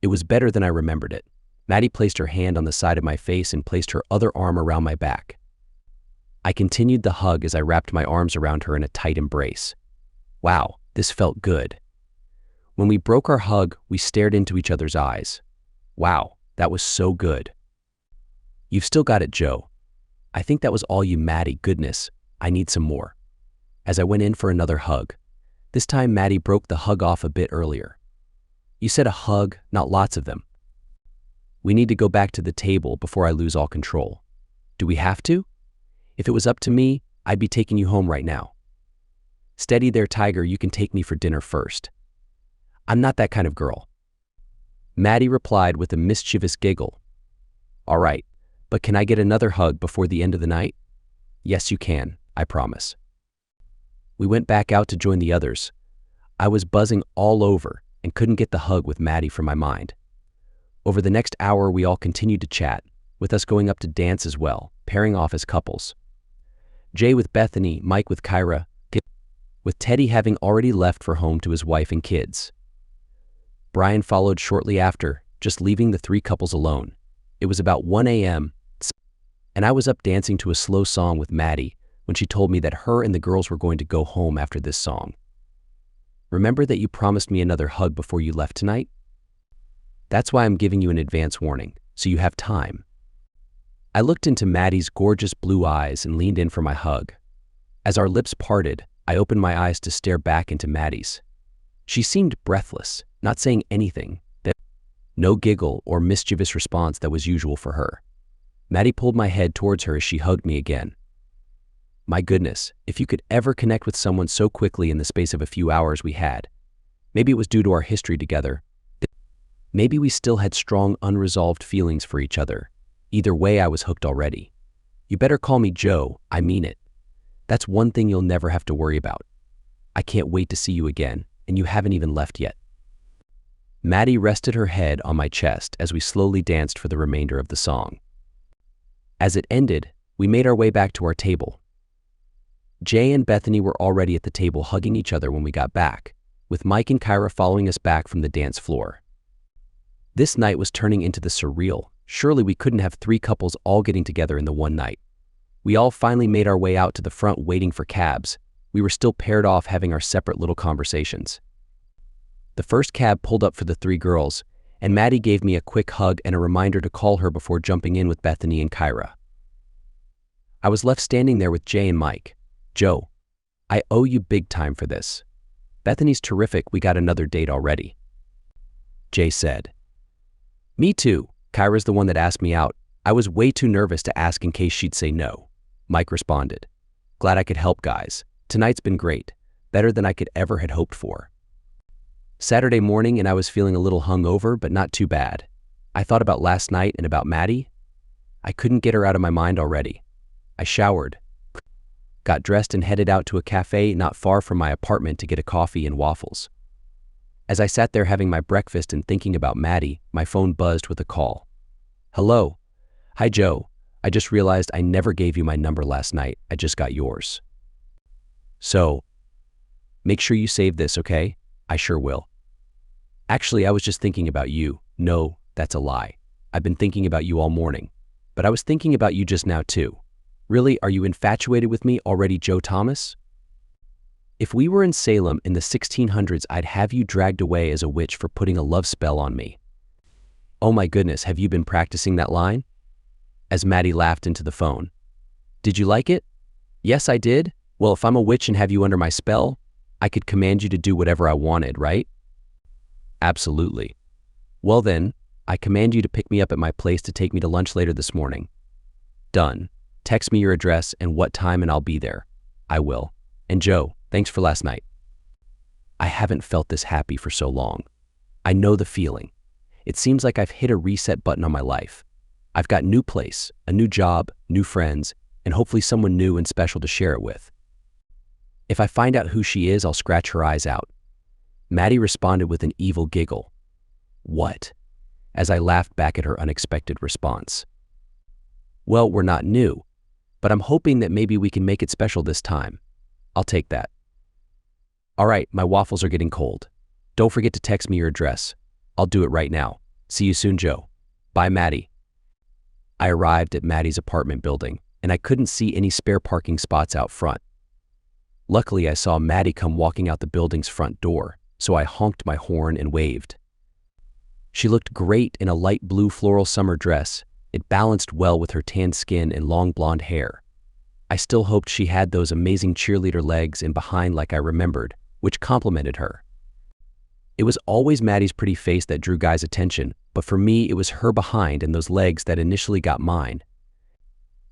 It was better than I remembered it. Maddie placed her hand on the side of my face and placed her other arm around my back. I continued the hug as I wrapped my arms around her in a tight embrace. Wow, this felt good. When we broke our hug, we stared into each other's eyes. Wow, that was so good. You've still got it, Joe. I think that was all you, Maddie. Goodness, I need some more. As I went in for another hug. This time Maddie broke the hug off a bit earlier. You said a hug, not lots of them. We need to go back to the table before I lose all control. Do we have to? If it was up to me, I'd be taking you home right now. Steady there, Tiger, you can take me for dinner first. I'm not that kind of girl. Maddie replied with a mischievous giggle. All right, but can I get another hug before the end of the night? Yes, you can, I promise. We went back out to join the others. I was buzzing all over and couldn't get the hug with Maddie from my mind. Over the next hour, we all continued to chat, with us going up to dance as well, pairing off as couples. Jay with Bethany, Mike with Kyra, with Teddy having already left for home to his wife and kids. Brian followed shortly after, just leaving the three couples alone. It was about 1 a.m., and I was up dancing to a slow song with Maddie when she told me that her and the girls were going to go home after this song. Remember that you promised me another hug before you left tonight? That's why I'm giving you an advance warning, so you have time. I looked into Maddie's gorgeous blue eyes and leaned in for my hug. As our lips parted, I opened my eyes to stare back into Maddie's. She seemed breathless, not saying anything, no giggle or mischievous response that was usual for her. Maddie pulled my head towards her as she hugged me again. My goodness, if you could ever connect with someone so quickly in the space of a few hours we had. Maybe it was due to our history together. Maybe we still had strong, unresolved feelings for each other. Either way, I was hooked already. You better call me Joe, I mean it. That's one thing you'll never have to worry about. I can't wait to see you again, and you haven't even left yet. Maddie rested her head on my chest as we slowly danced for the remainder of the song. As it ended, we made our way back to our table. Jay and Bethany were already at the table hugging each other when we got back, with Mike and Kyra following us back from the dance floor. This night was turning into the surreal. Surely we couldn't have three couples all getting together in the one night. We all finally made our way out to the front waiting for cabs. We were still paired off having our separate little conversations. The first cab pulled up for the three girls, and Maddie gave me a quick hug and a reminder to call her before jumping in with Bethany and Kyra. I was left standing there with Jay and Mike. Joe, I owe you big time for this. Bethany's terrific, we got another date already. Jay said. Me too. Kyra's the one that asked me out. I was way too nervous to ask in case she'd say no. Mike responded. Glad I could help, guys. Tonight's been great. Better than I could ever had hoped for. Saturday morning and I was feeling a little hungover, but not too bad. I thought about last night and about Maddie. I couldn't get her out of my mind already. I showered, got dressed and headed out to a cafe not far from my apartment to get a coffee and waffles. As I sat there having my breakfast and thinking about Maddie, my phone buzzed with a call. Hello. Hi, Joe. I just realized I never gave you my number last night. I just got yours. So, make sure you save this, okay? I sure will. Actually, I was just thinking about you. No, that's a lie. I've been thinking about you all morning. But I was thinking about you just now, too. Really, are you infatuated with me already, Joe Thomas? If we were in Salem in the 1600s, I'd have you dragged away as a witch for putting a love spell on me. Oh my goodness, have you been practicing that line? As Maddie laughed into the phone. Did you like it? Yes, I did. Well, if I'm a witch and have you under my spell, I could command you to do whatever I wanted, right? Absolutely. Well then, I command you to pick me up at my place to take me to lunch later this morning. Done. Text me your address and what time and I'll be there. I will. And Joe, thanks for last night. I haven't felt this happy for so long. I know the feeling. It seems like I've hit a reset button on my life. I've got new place, a new job, new friends, and hopefully someone new and special to share it with. If I find out who she is, I'll scratch her eyes out. Maddie responded with an evil giggle. What? As I laughed back at her unexpected response. Well, we're not new, but I'm hoping that maybe we can make it special this time. I'll take that. All right, my waffles are getting cold. Don't forget to text me your address. I'll do it right now. See you soon, Joe. Bye, Maddie. I arrived at Maddie's apartment building, and I couldn't see any spare parking spots out front. Luckily, I saw Maddie come walking out the building's front door, so I honked my horn and waved. She looked great in a light blue floral summer dress. It balanced well with her tanned skin and long blonde hair. I still hoped she had those amazing cheerleader legs and behind like I remembered, which complimented her. It was always Maddie's pretty face that drew guys' attention, but for me it was her behind and those legs that initially got mine.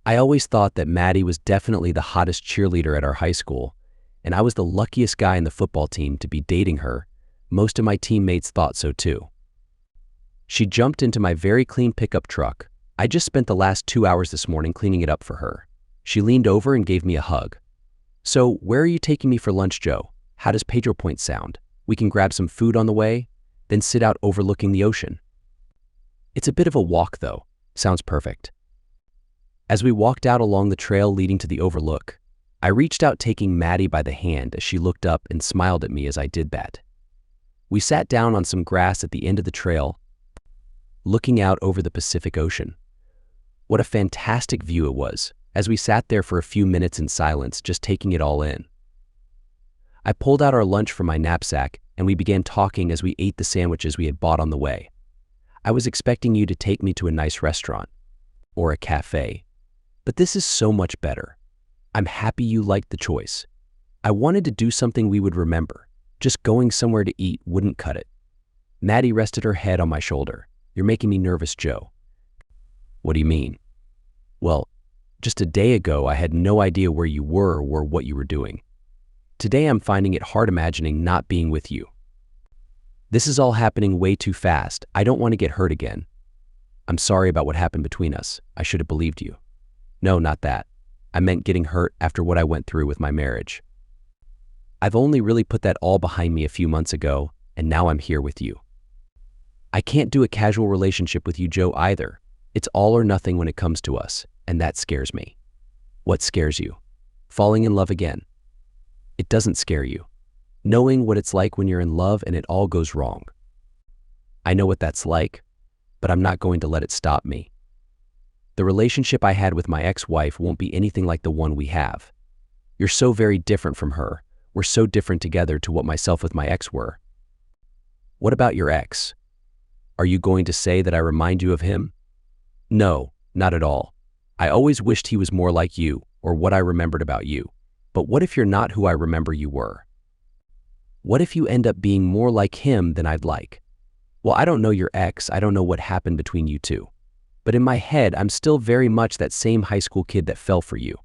I always thought that Maddie was definitely the hottest cheerleader at our high school, and I was the luckiest guy in the football team to be dating her. Most of my teammates thought so too. She jumped into my very clean pickup truck. I just spent the last 2 hours this morning cleaning it up for her. She leaned over and gave me a hug. So, where are you taking me for lunch, Joe? How does Pedro Point sound? We can grab some food on the way, then sit out overlooking the ocean. It's a bit of a walk though. Sounds perfect. As we walked out along the trail leading to the overlook, I reached out taking Maddie by the hand as she looked up and smiled at me as I did that. We sat down on some grass at the end of the trail, looking out over the Pacific Ocean. What a fantastic view it was, as we sat there for a few minutes in silence, just taking it all in. I pulled out our lunch from my knapsack, and we began talking as we ate the sandwiches we had bought on the way. I was expecting you to take me to a nice restaurant or a cafe, but this is so much better. I'm happy you liked the choice. I wanted to do something we would remember. Just going somewhere to eat wouldn't cut it. Maddie rested her head on my shoulder. You're making me nervous, Joe. What do you mean? Well, just a day ago, I had no idea where you were or what you were doing. Today, I'm finding it hard imagining not being with you. This is all happening way too fast. I don't want to get hurt again. I'm sorry about what happened between us. I should have believed you. No, not that. I meant getting hurt after what I went through with my marriage. I've only really put that all behind me a few months ago, and now I'm here with you. I can't do a casual relationship with you, Joe, either. It's all or nothing when it comes to us, and that scares me. What scares you? Falling in love again. It doesn't scare you. Knowing what it's like when you're in love and it all goes wrong. I know what that's like, but I'm not going to let it stop me. The relationship I had with my ex-wife won't be anything like the one we have. You're so very different from her. We're so different together to what myself with my ex were. What about your ex? Are you going to say that I remind you of him? No, not at all. I always wished he was more like you, or what I remembered about you. But what if you're not who I remember you were? What if you end up being more like him than I'd like? Well, I don't know your ex. I don't know what happened between you two. But in my head, I'm still very much that same high school kid that fell for you.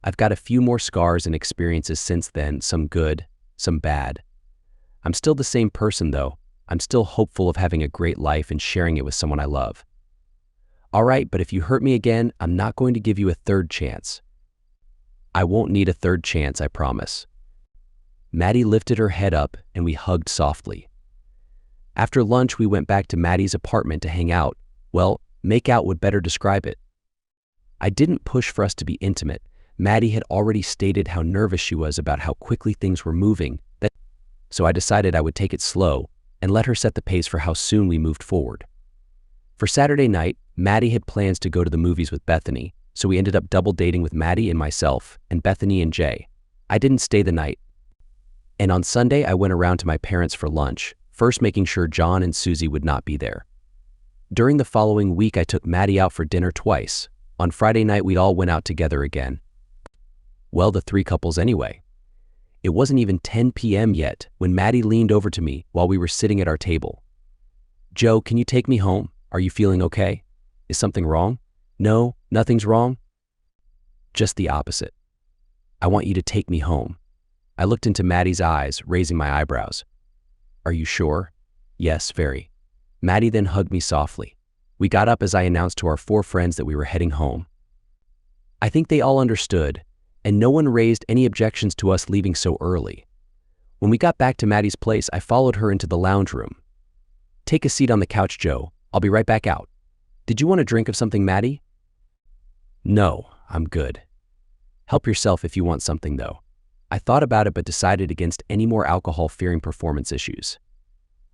I've got a few more scars and experiences since then, some good, some bad. I'm still the same person though. I'm still hopeful of having a great life and sharing it with someone I love. All right, but if you hurt me again, I'm not going to give you a third chance. I won't need a third chance, I promise. Maddie lifted her head up and we hugged softly. After lunch, we went back to Maddie's apartment to hang out. Well, make out would better describe it. I didn't push for us to be intimate. Maddie had already stated how nervous she was about how quickly things were moving, so I decided I would take it slow and let her set the pace for how soon we moved forward. For Saturday night, Maddie had plans to go to the movies with Bethany, so we ended up double dating with Maddie and myself, and Bethany and Jay. I didn't stay the night. And on Sunday, I went around to my parents for lunch, first making sure John and Susie would not be there. During the following week, I took Maddie out for dinner twice. On Friday night, we all went out together again. Well, the three couples anyway. It wasn't even 10 p.m. yet when Maddie leaned over to me while we were sitting at our table. Joe, can you take me home? Are you feeling okay? Is something wrong? No, nothing's wrong. Just the opposite. I want you to take me home. I looked into Maddie's eyes, raising my eyebrows. Are you sure? Yes, very. Maddie then hugged me softly. We got up as I announced to our 4 friends that we were heading home. I think they all understood, and no one raised any objections to us leaving so early. When we got back to Maddie's place, I followed her into the lounge room. Take a seat on the couch, Joe. I'll be right back out. Did you want a drink of something, Maddie? No, I'm good. Help yourself if you want something, though. I thought about it but decided against any more alcohol fearing performance issues.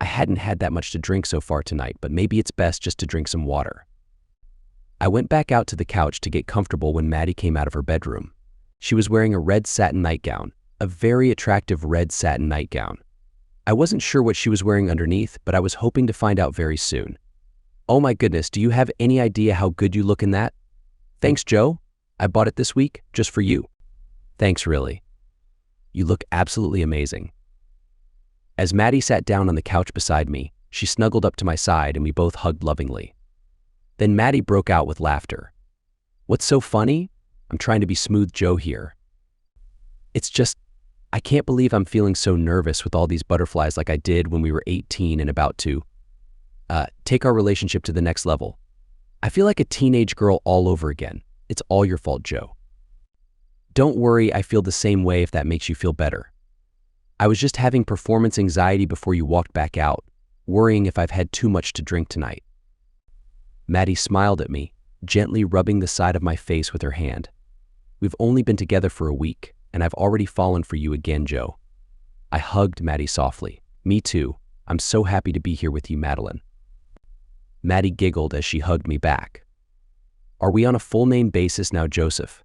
I hadn't had that much to drink so far tonight, but maybe it's best just to drink some water. I went back out to the couch to get comfortable when Maddie came out of her bedroom. She was wearing a red satin nightgown, a very attractive red satin nightgown. I wasn't sure what she was wearing underneath, but I was hoping to find out very soon. "Oh my goodness, do you have any idea how good you look in that?" "Thanks, Joe. I bought it this week, just for you." "Thanks, really. You look absolutely amazing." As Maddie sat down on the couch beside me, she snuggled up to my side and we both hugged lovingly. Then Maddie broke out with laughter. "What's so funny? I'm trying to be smooth Joe here. It's just, I can't believe I'm feeling so nervous with all these butterflies like I did when we were 18 and about to take our relationship to the next level. I feel like a teenage girl all over again. It's all your fault, Joe." "Don't worry, I feel the same way if that makes you feel better. I was just having performance anxiety before you walked back out, worrying if I've had too much to drink tonight." Maddie smiled at me, gently rubbing the side of my face with her hand. "We've only been together for a week, and I've already fallen for you again, Joe." I hugged Maddie softly. "Me too. I'm so happy to be here with you, Madeline." Maddie giggled as she hugged me back. "Are we on a full name basis now, Joseph?"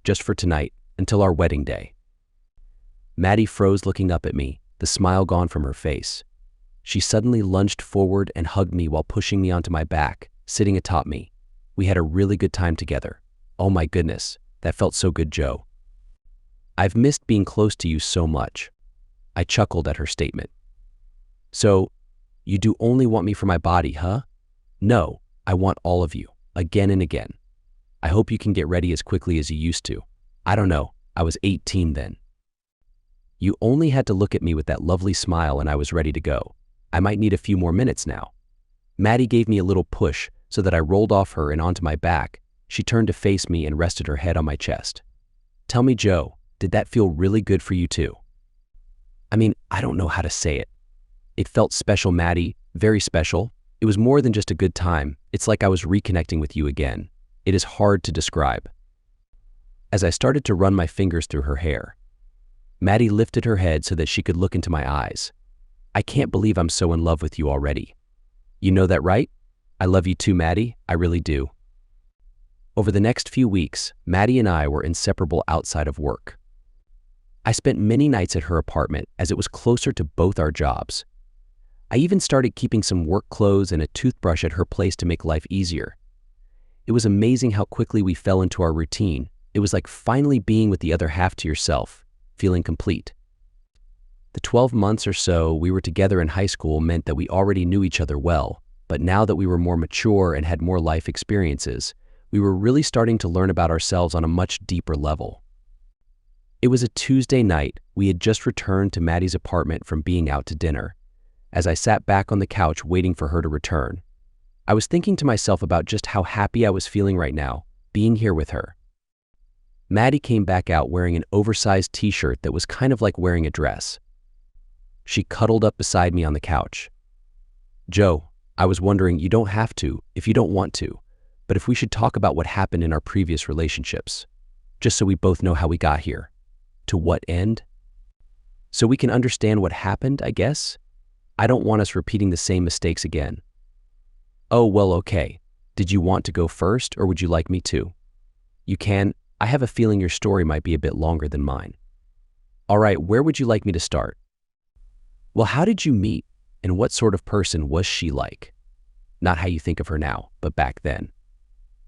"Just for tonight, until our wedding day." Maddie froze looking up at me, the smile gone from her face. She suddenly lunged forward and hugged me while pushing me onto my back, sitting atop me. We had a really good time together. "Oh my goodness, that felt so good, Joe. I've missed being close to you so much." I chuckled at her statement. "So, you do only want me for my body, huh?" "No, I want all of you, again and again. I hope you can get ready as quickly as you used to. I don't know, I was 18 then." You only had to look at me with that lovely smile and I was ready to go. I might need a few more minutes now. Maddie gave me a little push so that I rolled off her and onto my back. She turned to face me and rested her head on my chest. "Tell me, Joe, did that feel really good for you too?" "I mean, I don't know how to say it. It felt special, Maddie, very special. It was more than just a good time. It's like I was reconnecting with you again. It is hard to describe." As I started to run my fingers through her hair, Maddie lifted her head so that she could look into my eyes. "I can't believe I'm so in love with you already. You know that, right? I love you too, Maddie, I really do." Over the next few weeks, Maddie and I were inseparable outside of work. I spent many nights at her apartment as it was closer to both our jobs. I even started keeping some work clothes and a toothbrush at her place to make life easier. It was amazing how quickly we fell into our routine. It was like finally being with the other half to yourself, feeling complete. The 12 months or so we were together in high school meant that we already knew each other well, but now that we were more mature and had more life experiences, we were really starting to learn about ourselves on a much deeper level. It was a Tuesday night. We had just returned to Maddie's apartment from being out to dinner. As I sat back on the couch waiting for her to return, I was thinking to myself about just how happy I was feeling right now, being here with her. Maddie came back out wearing an oversized t-shirt that was kind of like wearing a dress. She cuddled up beside me on the couch. "Joe, I was wondering, you don't have to if you don't want to, but if we should talk about what happened in our previous relationships, just so we both know how we got here. To what end? So we can understand what happened, I guess? I don't want us repeating the same mistakes again." "Oh, well, okay. Did you want to go first, or would you like me to?" "You can. I have a feeling your story might be a bit longer than mine." "All right, where would you like me to start?" "Well, how did you meet, and what sort of person was she like? Not how you think of her now, but back then."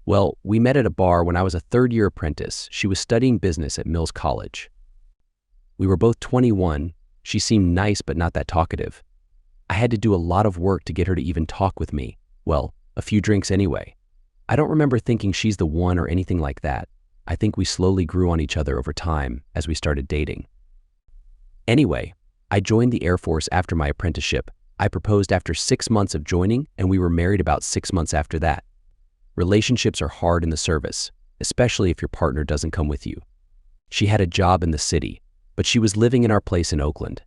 "Well, we met at a bar when I was a third-year apprentice. She was studying business at Mills College. We were both 21. She seemed nice but not that talkative. I had to do a lot of work to get her to even talk with me. Well, a few drinks anyway. I don't remember thinking she's the one or anything like that. I think we slowly grew on each other over time as we started dating. Anyway, I joined the Air Force after my apprenticeship. I proposed after 6 months of joining, and we were married about 6 months after that. Relationships are hard in the service, especially if your partner doesn't come with you. She had a job in the city, but she was living in our place in Oakland.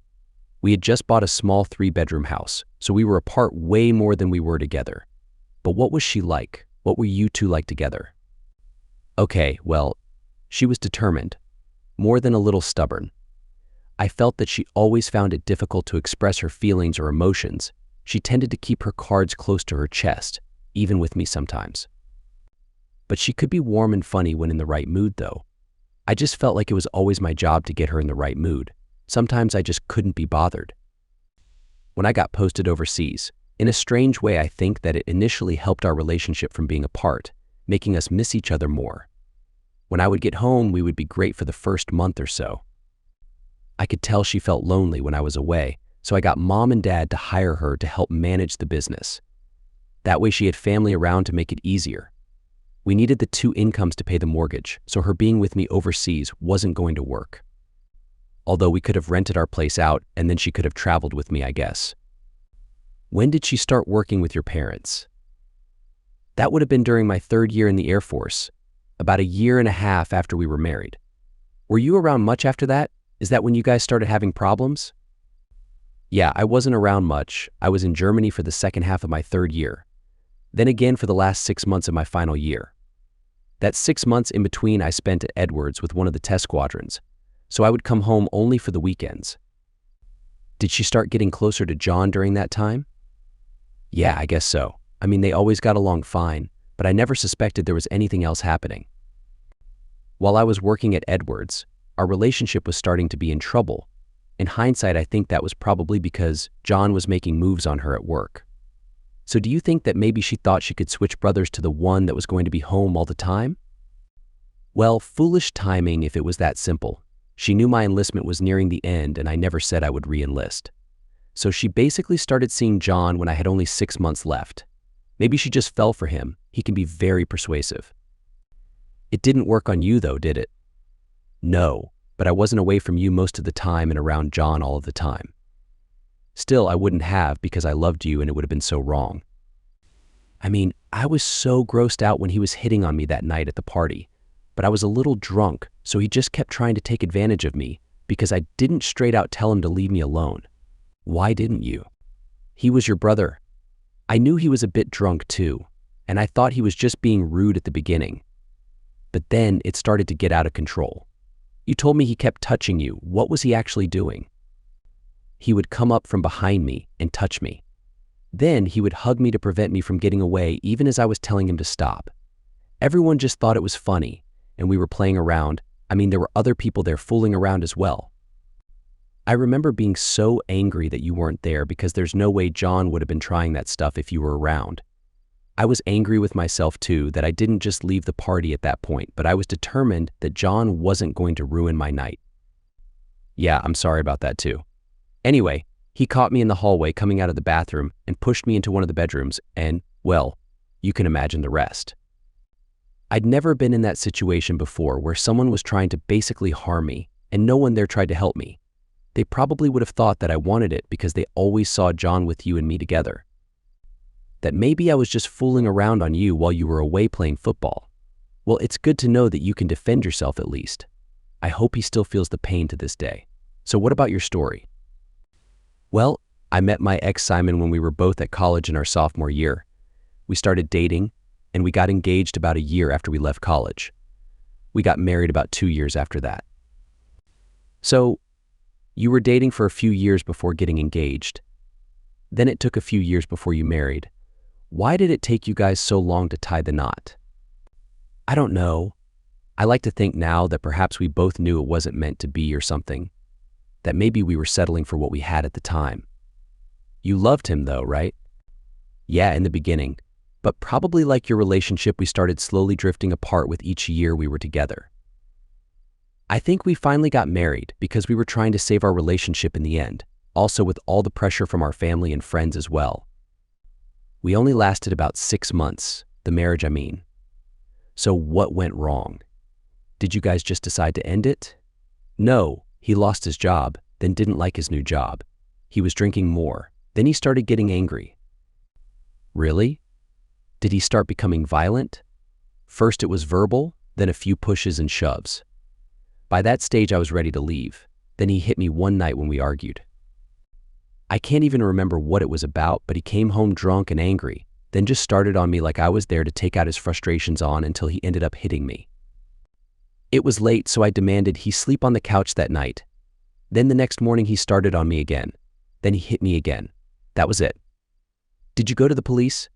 We had just bought a small 3-bedroom house, so we were apart way more than we were together. But what was she like? What were you two like together? Okay, well, she was determined. more than a little stubborn. I felt that she always found it difficult to express her feelings or emotions. She tended to keep her cards close to her chest, even with me sometimes. But she could be warm and funny when in the right mood, though. I just felt like it was always my job to get her in the right mood. Sometimes I just couldn't be bothered. When I got posted overseas, in a strange way, I think that it initially helped our relationship from being apart, making us miss each other more. When I would get home, we would be great for the first month or so. I could tell she felt lonely when I was away, so I got Mom and Dad to hire her to help manage the business. That way she had family around to make it easier. We needed the 2 incomes to pay the mortgage, so her being with me overseas wasn't going to work. Although we could have rented our place out and then she could have traveled with me, I guess. When did she start working with your parents? That would have been during my 3rd year in the Air Force, about a year and a half after we were married. Were you around much after that? Is that when you guys started having problems? Yeah, I wasn't around much. I was in Germany for the second half of my 3rd year. Then again for the last 6 months of my final year. That 6 months in between I spent at Edwards with one of the test squadrons, so I would come home only for the weekends. Did she start getting closer to John during that time? Yeah, I guess so. I mean, they always got along fine, but I never suspected there was anything else happening. While I was working at Edwards, our relationship was starting to be in trouble. In hindsight, I think that was probably because John was making moves on her at work. So do you think that maybe she thought she could switch brothers to the one that was going to be home all the time? Well, foolish timing if it was that simple. She knew my enlistment was nearing the end and I never said I would re-enlist. So she basically started seeing John when I had only 6 months left. Maybe she just fell for him. He can be very persuasive. It didn't work on you though, did it? No, but I wasn't away from you most of the time and around John all of the time. Still, I wouldn't have because I loved you and it would have been so wrong. I mean, I was so grossed out when he was hitting on me that night at the party, but I was a little drunk, so he just kept trying to take advantage of me because I didn't straight out tell him to leave me alone. Why didn't you? He was your brother. I knew he was a bit drunk too, and I thought he was just being rude at the beginning. But then it started to get out of control. You told me he kept touching you. What was he actually doing? He would come up from behind me and touch me. Then he would hug me to prevent me from getting away even as I was telling him to stop. Everyone just thought it was funny, and we were playing around. I mean, there were other people there fooling around as well. I remember being so angry that you weren't there because there's no way John would have been trying that stuff if you were around. I was angry with myself too that I didn't just leave the party at that point, but I was determined that John wasn't going to ruin my night. Yeah, I'm sorry about that too. Anyway, he caught me in the hallway coming out of the bathroom and pushed me into one of the bedrooms and, well, you can imagine the rest. I'd never been in that situation before where someone was trying to basically harm me and no one there tried to help me. They probably would have thought that I wanted it because they always saw John with you and me together. That maybe I was just fooling around on you while you were away playing football. Well, it's good to know that you can defend yourself at least. I hope he still feels the pain to this day. So what about your story? Well, I met my ex Simon when we were both at college in our sophomore year. We started dating, and we got engaged about a year after we left college. We got married about 2 years after that. So, you were dating for a few years before getting engaged. Then it took a few years before you married. Why did it take you guys so long to tie the knot? I don't know. I like to think now that perhaps we both knew it wasn't meant to be or something. That maybe we were settling for what we had at the time. You loved him though, right? Yeah, in the beginning, but probably like your relationship, we started slowly drifting apart with each year we were together. I think we finally got married because we were trying to save our relationship in the end, also with all the pressure from our family and friends as well. We only lasted about 6 months, the marriage I mean. So what went wrong? Did you guys just decide to end it? No. He lost his job, then didn't like his new job. He was drinking more. Then he started getting angry. Really? Did he start becoming violent? First it was verbal, then a few pushes and shoves. By that stage I was ready to leave. Then he hit me one night when we argued. I can't even remember what it was about, but he came home drunk and angry, then just started on me like I was there to take out his frustrations on until he ended up hitting me. It was late, so I demanded he sleep on the couch that night. Then the next morning he started on me again. Then he hit me again. That was it. Did you go to the police?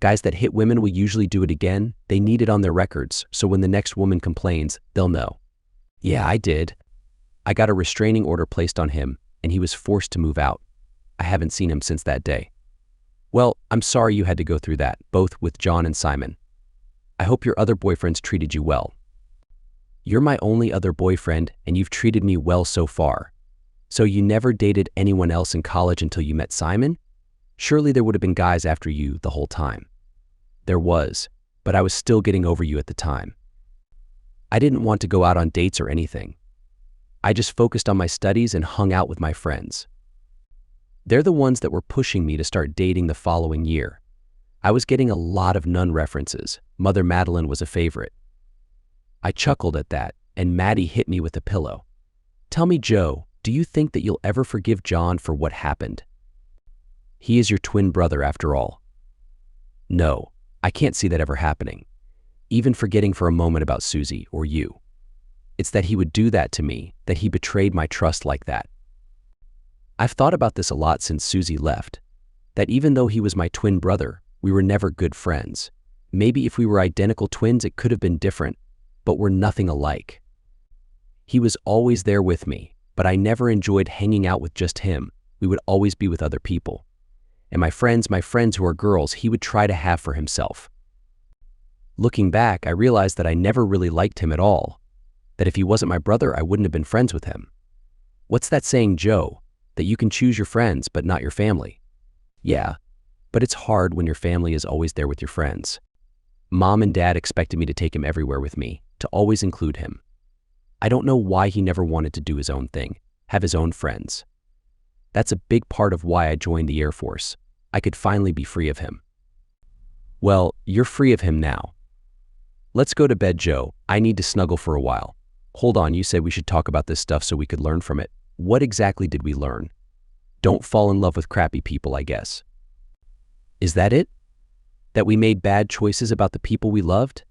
Guys that hit women will usually do it again. They need it on their records, so when the next woman complains, they'll know. Yeah, I did. I got a restraining order placed on him, and he was forced to move out. I haven't seen him since that day. Well, I'm sorry you had to go through that, both with John and Simon. I hope your other boyfriends treated you well. You're my only other boyfriend, and you've treated me well so far. So you never dated anyone else in college until you met Simon? Surely there would have been guys after you the whole time. There was, but I was still getting over you at the time. I didn't want to go out on dates or anything. I just focused on my studies and hung out with my friends. They're the ones that were pushing me to start dating the following year. I was getting a lot of nun references. Mother Madeline was a favorite. I chuckled at that, and Maddie hit me with a pillow. Tell me, Joe, do you think that you'll ever forgive John for what happened? He is your twin brother after all. No, I can't see that ever happening. Even forgetting for a moment about Susie or you. It's that he would do that to me, that he betrayed my trust like that. I've thought about this a lot since Susie left, that even though he was my twin brother, we were never good friends. Maybe if we were identical twins, it could have been different, but we're nothing alike. He was always there with me, but I never enjoyed hanging out with just him. We would always be with other people. And my friends who are girls, he would try to have for himself. Looking back, I realized that I never really liked him at all, that if he wasn't my brother, I wouldn't have been friends with him. What's that saying, Joe? That you can choose your friends, but not your family. Yeah, but it's hard when your family is always there with your friends. Mom and Dad expected me to take him everywhere with me, to always include him. I don't know why he never wanted to do his own thing, have his own friends. That's a big part of why I joined the Air Force. I could finally be free of him. Well, you're free of him now. Let's go to bed, Joe. I need to snuggle for a while. Hold on, you said we should talk about this stuff so we could learn from it. What exactly did we learn? Don't fall in love with crappy people, I guess. Is that it? That we made bad choices about the people we loved?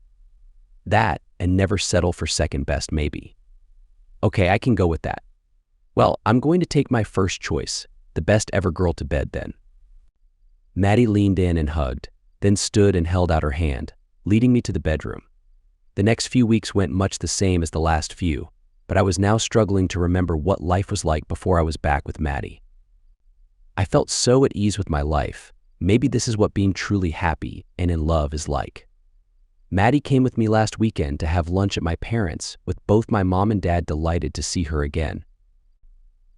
That, and never settle for second best, maybe. Okay, I can go with that. Well, I'm going to take my first choice, the best ever girl to bed then. Maddie leaned in and hugged, then stood and held out her hand, leading me to the bedroom. The next few weeks went much the same as the last few, but I was now struggling to remember what life was like before I was back with Maddie. I felt so at ease with my life. Maybe this is what being truly happy and in love is like. Maddie came with me last weekend to have lunch at my parents', with both my mom and dad delighted to see her again.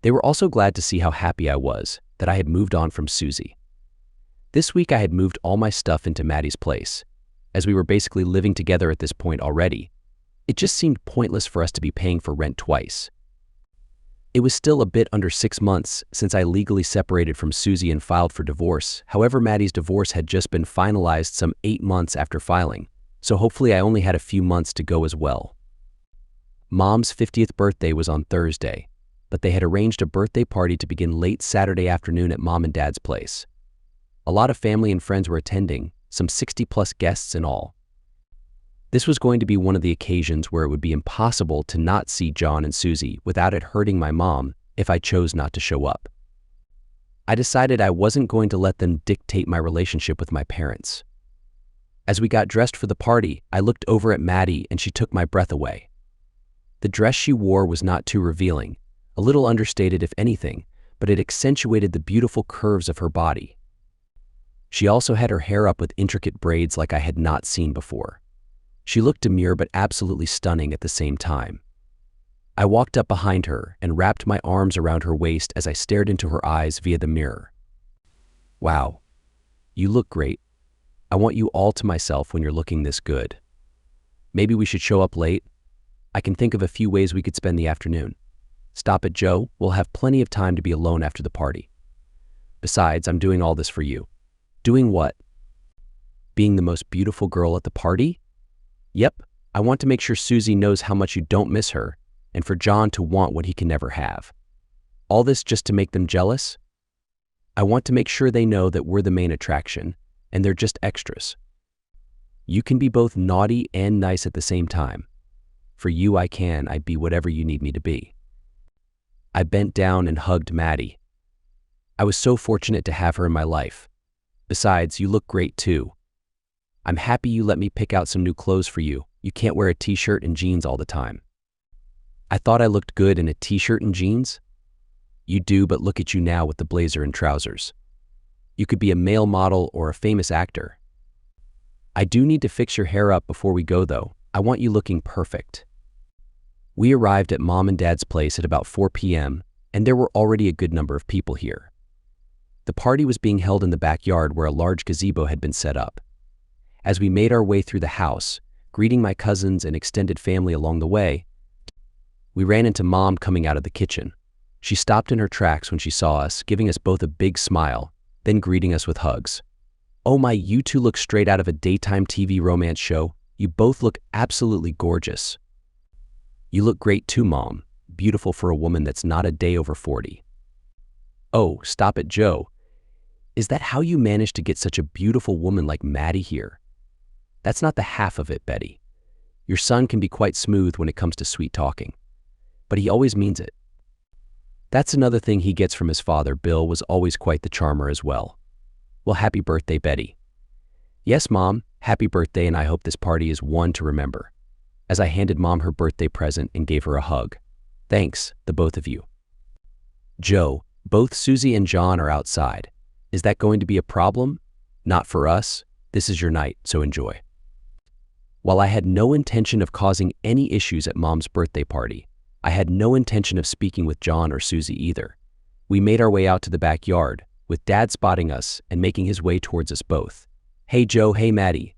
They were also glad to see how happy I was, that I had moved on from Susie. This week I had moved all my stuff into Maddie's place. As we were basically living together at this point already, it just seemed pointless for us to be paying for rent twice. It was still a bit under 6 months since I legally separated from Susie and filed for divorce. However, Maddie's divorce had just been finalized some 8 months after filing, so hopefully I only had a few months to go as well. Mom's 50th birthday was on Thursday, but they had arranged a birthday party to begin late Saturday afternoon at Mom and Dad's place. A lot of family and friends were attending, some 60+ guests in all. This was going to be one of the occasions where it would be impossible to not see John and Susie without it hurting my mom if I chose not to show up. I decided I wasn't going to let them dictate my relationship with my parents. As we got dressed for the party, I looked over at Maddie and she took my breath away. The dress she wore was not too revealing, a little understated if anything, but it accentuated the beautiful curves of her body. She also had her hair up with intricate braids like I had not seen before. She looked demure but absolutely stunning at the same time. I walked up behind her and wrapped my arms around her waist as I stared into her eyes via the mirror. Wow, you look great. I want you all to myself when you're looking this good. Maybe we should show up late. I can think of a few ways we could spend the afternoon. Stop it, Joe. We'll have plenty of time to be alone after the party. Besides, I'm doing all this for you. Doing what? Being the most beautiful girl at the party? Yep, I want to make sure Susie knows how much you don't miss her, and for John to want what he can never have. All this just to make them jealous? I want to make sure they know that we're the main attraction, and they're just extras. You can be both naughty and nice at the same time. For you I'd be whatever you need me to be." I bent down and hugged Maddie. I was so fortunate to have her in my life. Besides, you look great too. I'm happy you let me pick out some new clothes for you. You can't wear a t-shirt and jeans all the time. I thought I looked good in a t-shirt and jeans? You do, but look at you now with the blazer and trousers. You could be a male model or a famous actor. I do need to fix your hair up before we go though. I want you looking perfect. We arrived at Mom and Dad's place at about 4 p.m., and there were already a good number of people here. The party was being held in the backyard where a large gazebo had been set up. As we made our way through the house, greeting my cousins and extended family along the way, we ran into Mom coming out of the kitchen. She stopped in her tracks when she saw us, giving us both a big smile, then greeting us with hugs. "Oh my, you two look straight out of a daytime TV romance show. You both look absolutely gorgeous." "You look great too, Mom. Beautiful for a woman that's not a day over 40. "Oh, stop it, Joe. Is that how you managed to get such a beautiful woman like Maddie here?" "That's not the half of it, Betty. Your son can be quite smooth when it comes to sweet talking, but he always means it. That's another thing he gets from his father. Bill was always quite the charmer as well." "Well, happy birthday, Betty." "Yes, Mom, happy birthday, and I hope this party is one to remember," as I handed Mom her birthday present and gave her a hug. "Thanks, the both of you." "Joe, both Susie and John are outside. Is that going to be a problem?" "Not for us. This is your night, so enjoy." While I had no intention of causing any issues at Mom's birthday party, I had no intention of speaking with John or Susie either. We made our way out to the backyard, with Dad spotting us and making his way towards us both. "Hey Joe, hey Maddie."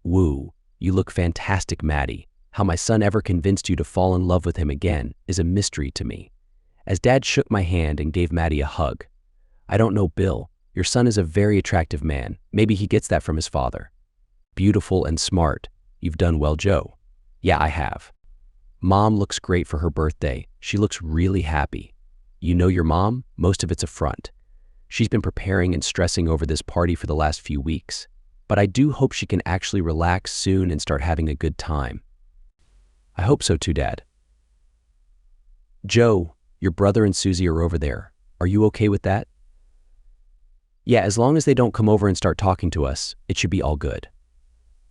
"Woo, you look fantastic, Maddie. How my son ever convinced you to fall in love with him again is a mystery to me," as Dad shook my hand and gave Maddie a hug. "I don't know, Bill. Your son is a very attractive man. Maybe he gets that from his father." "Beautiful and smart. You've done well, Joe." "Yeah, I have." "Mom looks great for her birthday. She looks really happy. You know your mom? Most of it's a front. She's been preparing and stressing over this party for the last few weeks. But I do hope she can actually relax soon and start having a good time." "I hope so too, Dad." "Joe, your brother and Susie are over there. Are you okay with that?" "Yeah, as long as they don't come over and start talking to us, it should be all good."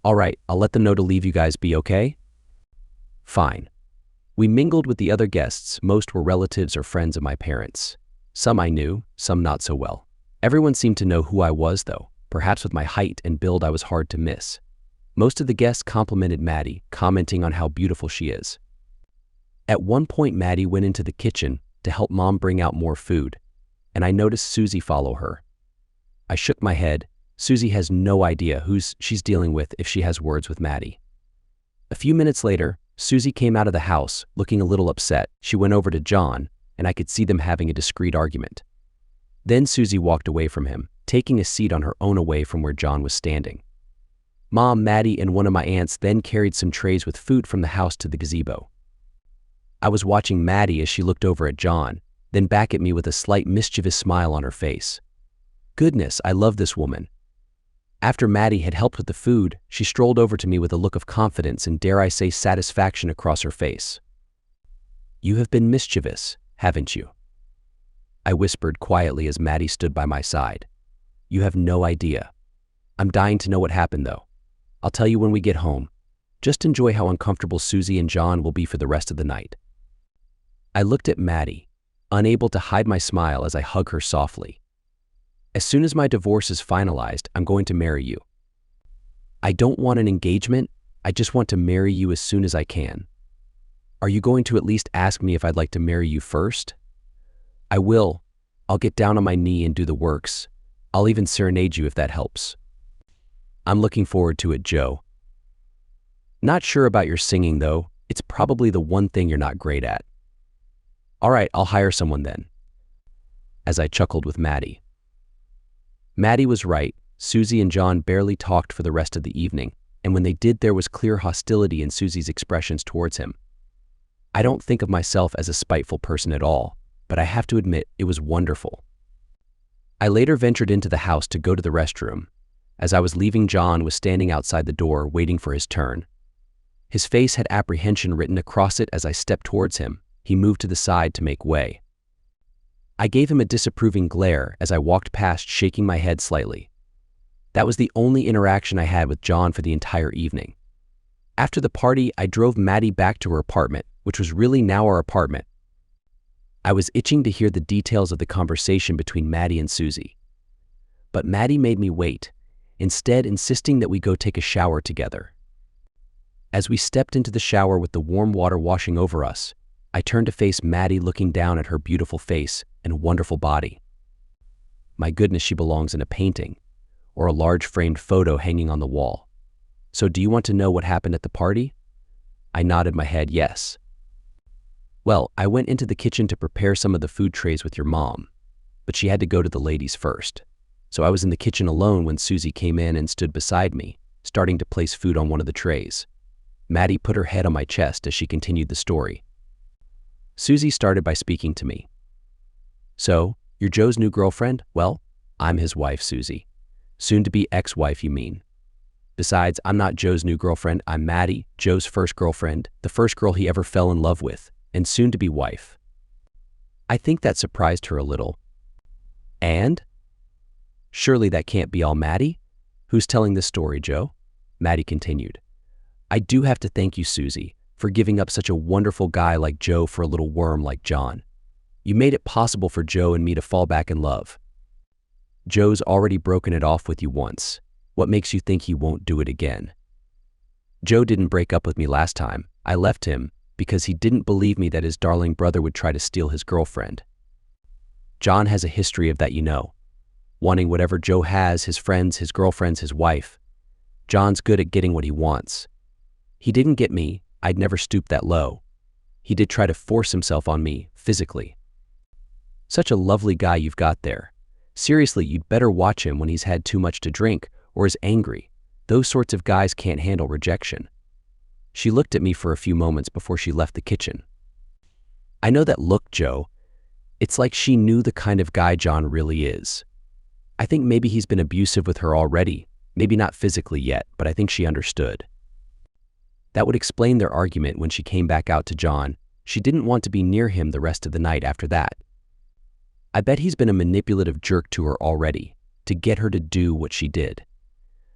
"All right, I'll let them know to leave. You guys be okay?" "Fine." We mingled with the other guests. Most were relatives or friends of my parents. Some I knew, some not so well. Everyone seemed to know who I was, though. Perhaps with my height and build I was hard to miss. Most of the guests complimented Maddie, commenting on how beautiful she is. At one point, Maddie went into the kitchen to help Mom bring out more food, and I noticed Susie follow her. I shook my head. Susie has no idea who she's dealing with if she has words with Maddie. A few minutes later, Susie came out of the house, looking a little upset. She went over to John, and I could see them having a discreet argument. Then Susie walked away from him, taking a seat on her own away from where John was standing. Mom, Maddie, and one of my aunts then carried some trays with food from the house to the gazebo. I was watching Maddie as she looked over at John, then back at me with a slight mischievous smile on her face. Goodness, I love this woman. After Maddie had helped with the food, she strolled over to me with a look of confidence and, dare I say, satisfaction across her face. "You have been mischievous, haven't you?" I whispered quietly as Maddie stood by my side. "You have no idea. I'm dying to know what happened, though. I'll tell you when we get home. Just enjoy how uncomfortable Susie and John will be for the rest of the night." I looked at Maddie, unable to hide my smile as I hugged her softly. "As soon as my divorce is finalized, I'm going to marry you. I don't want an engagement. I just want to marry you as soon as I can. Are you going to at least ask me if I'd like to marry you first?" "I will. I'll get down on my knee and do the works. I'll even serenade you if that helps." "I'm looking forward to it, Joe." "Not sure about your singing, though. It's probably the one thing you're not great at." "All right, I'll hire someone then," as I chuckled with Maddie. Maddie was right. Susie and John barely talked for the rest of the evening, and when they did, there was clear hostility in Susie's expressions towards him. I don't think of myself as a spiteful person at all, but I have to admit it was wonderful. I later ventured into the house to go to the restroom. As I was leaving, John was standing outside the door waiting for his turn. His face had apprehension written across it as I stepped towards him. He moved to the side to make way. I gave him a disapproving glare as I walked past, shaking my head slightly. That was the only interaction I had with John for the entire evening. After the party, I drove Maddie back to her apartment, which was really now our apartment. I was itching to hear the details of the conversation between Maddie and Susie. But Maddie made me wait, instead insisting that we go take a shower together. As we stepped into the shower with the warm water washing over us, I turned to face Maddie, looking down at her beautiful face and wonderful body. My goodness, she belongs in a painting or a large framed photo hanging on the wall. So do you want to know what happened at the party? I nodded my head yes. Well, I went into the kitchen to prepare some of the food trays with your mom, but she had to go to the ladies first. So I was in the kitchen alone when Susie came in and stood beside me, starting to place food on one of the trays. Maddie put her head on my chest as she continued the story. Susie started by speaking to me. So, you're Joe's new girlfriend? Well, I'm his wife, Susie. Soon-to-be ex-wife, you mean? Besides, I'm not Joe's new girlfriend. I'm Maddie, Joe's first girlfriend, the first girl he ever fell in love with, and soon-to-be wife. I think that surprised her a little. And? Surely that can't be all, Maddie? Who's telling this story, Joe? Maddie continued. I do have to thank you, Susie, for giving up such a wonderful guy like Joe for a little worm like John. You made it possible for Joe and me to fall back in love. Joe's already broken it off with you once. What makes you think he won't do it again? Joe didn't break up with me last time. I left him because he didn't believe me that his darling brother would try to steal his girlfriend. John has a history of that, you know. Wanting whatever Joe has, his friends, his girlfriends, his wife. John's good at getting what he wants. He didn't get me. I'd never stoop that low. He did try to force himself on me, physically. Such a lovely guy you've got there. Seriously, you'd better watch him when he's had too much to drink or is angry. Those sorts of guys can't handle rejection. She looked at me for a few moments before she left the kitchen. I know that look, Joe. It's like she knew the kind of guy John really is. I think maybe he's been abusive with her already. Maybe not physically yet, but I think she understood. That would explain their argument when she came back out to John. She didn't want to be near him the rest of the night after that. I bet he's been a manipulative jerk to her already, to get her to do what she did.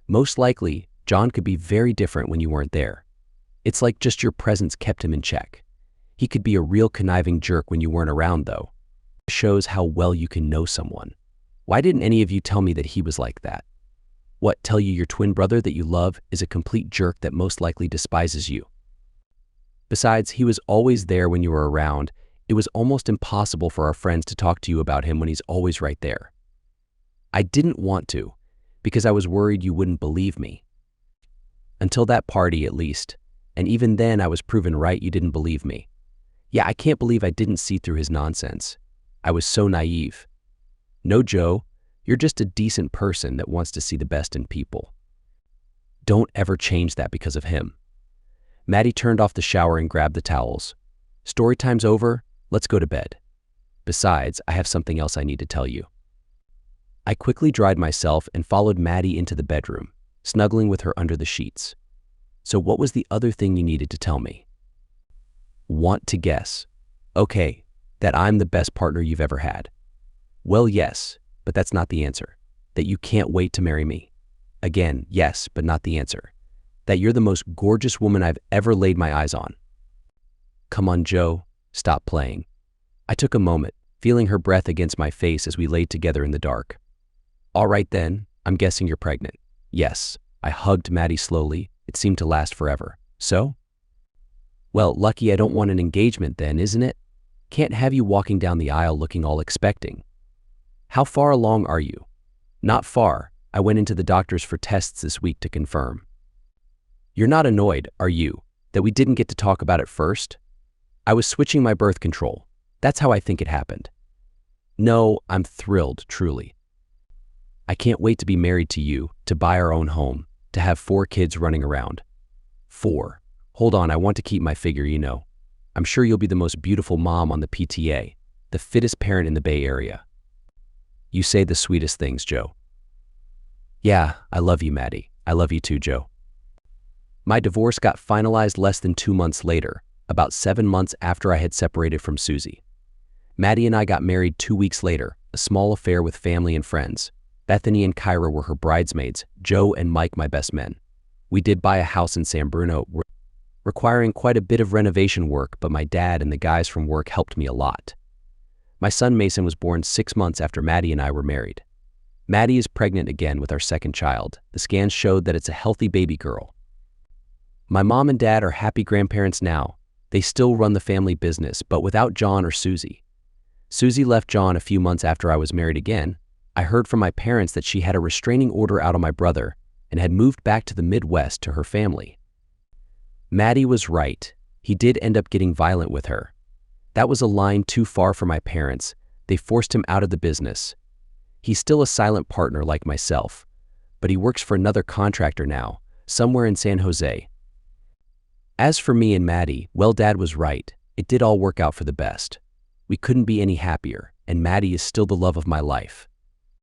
Most likely, John could be very different when you weren't there. It's like just your presence kept him in check. He could be a real conniving jerk when you weren't around, though. It shows how well you can know someone. Why didn't any of you tell me that he was like that? What, tell you your twin brother that you love is a complete jerk that most likely despises you? Besides, he was always there when you were around. It was almost impossible for our friends to talk to you about him when he's always right there. I didn't want to, because I was worried you wouldn't believe me. Until that party, at least. And even then, I was proven right, you didn't believe me. Yeah, I can't believe I didn't see through his nonsense. I was so naive. No, Joe, you're just a decent person that wants to see the best in people. Don't ever change that because of him. Maddie turned off the shower and grabbed the towels. Story time's over. Let's go to bed. Besides, I have something else I need to tell you. I quickly dried myself and followed Maddie into the bedroom, snuggling with her under the sheets. So what was the other thing you needed to tell me? Want to guess? Okay, that I'm the best partner you've ever had. Well, yes, but that's not the answer. That you can't wait to marry me. Again, yes, but not the answer. That you're the most gorgeous woman I've ever laid my eyes on. Come on, Joe, stop playing. I took a moment, feeling her breath against my face as we laid together in the dark. All right then, I'm guessing you're pregnant. Yes, I hugged Maddie slowly. It seemed to last forever. So? Well, lucky I don't want an engagement then, isn't it? Can't have you walking down the aisle looking all expecting. How far along are you? Not far. I went into the doctor's for tests this week to confirm. You're not annoyed, are you, that we didn't get to talk about it first? I was switching my birth control. That's how I think it happened. No, I'm thrilled, truly. I can't wait to be married to you, to buy our own home, to have 4 kids running around. 4. Hold on, I want to keep my figure, you know. I'm sure you'll be the most beautiful mom on the PTA, the fittest parent in the Bay Area. You say the sweetest things, Joe. Yeah, I love you, Maddie. I love you too, Joe. My divorce got finalized less than 2 months later, about 7 months after I had separated from Susie. Maddie and I got married 2 weeks later, a small affair with family and friends. Bethany and Kyra were her bridesmaids, Joe and Mike my best men. We did buy a house in San Bruno, requiring quite a bit of renovation work, but my dad and the guys from work helped me a lot. My son Mason was born 6 months after Maddie and I were married. Maddie is pregnant again with our second child. The scans showed that it's a healthy baby girl. My mom and dad are happy grandparents now. They still run the family business, but without John or Susie. Susie left John a few months after I was married again. I heard from my parents that she had a restraining order out on my brother and had moved back to the Midwest to her family. Maddie was right. He did end up getting violent with her. That was a line too far for my parents. They forced him out of the business. He's still a silent partner like myself, but he works for another contractor now, somewhere in San Jose. As for me and Maddie, well, Dad was right. It did all work out for the best. We couldn't be any happier, and Maddie is still the love of my life.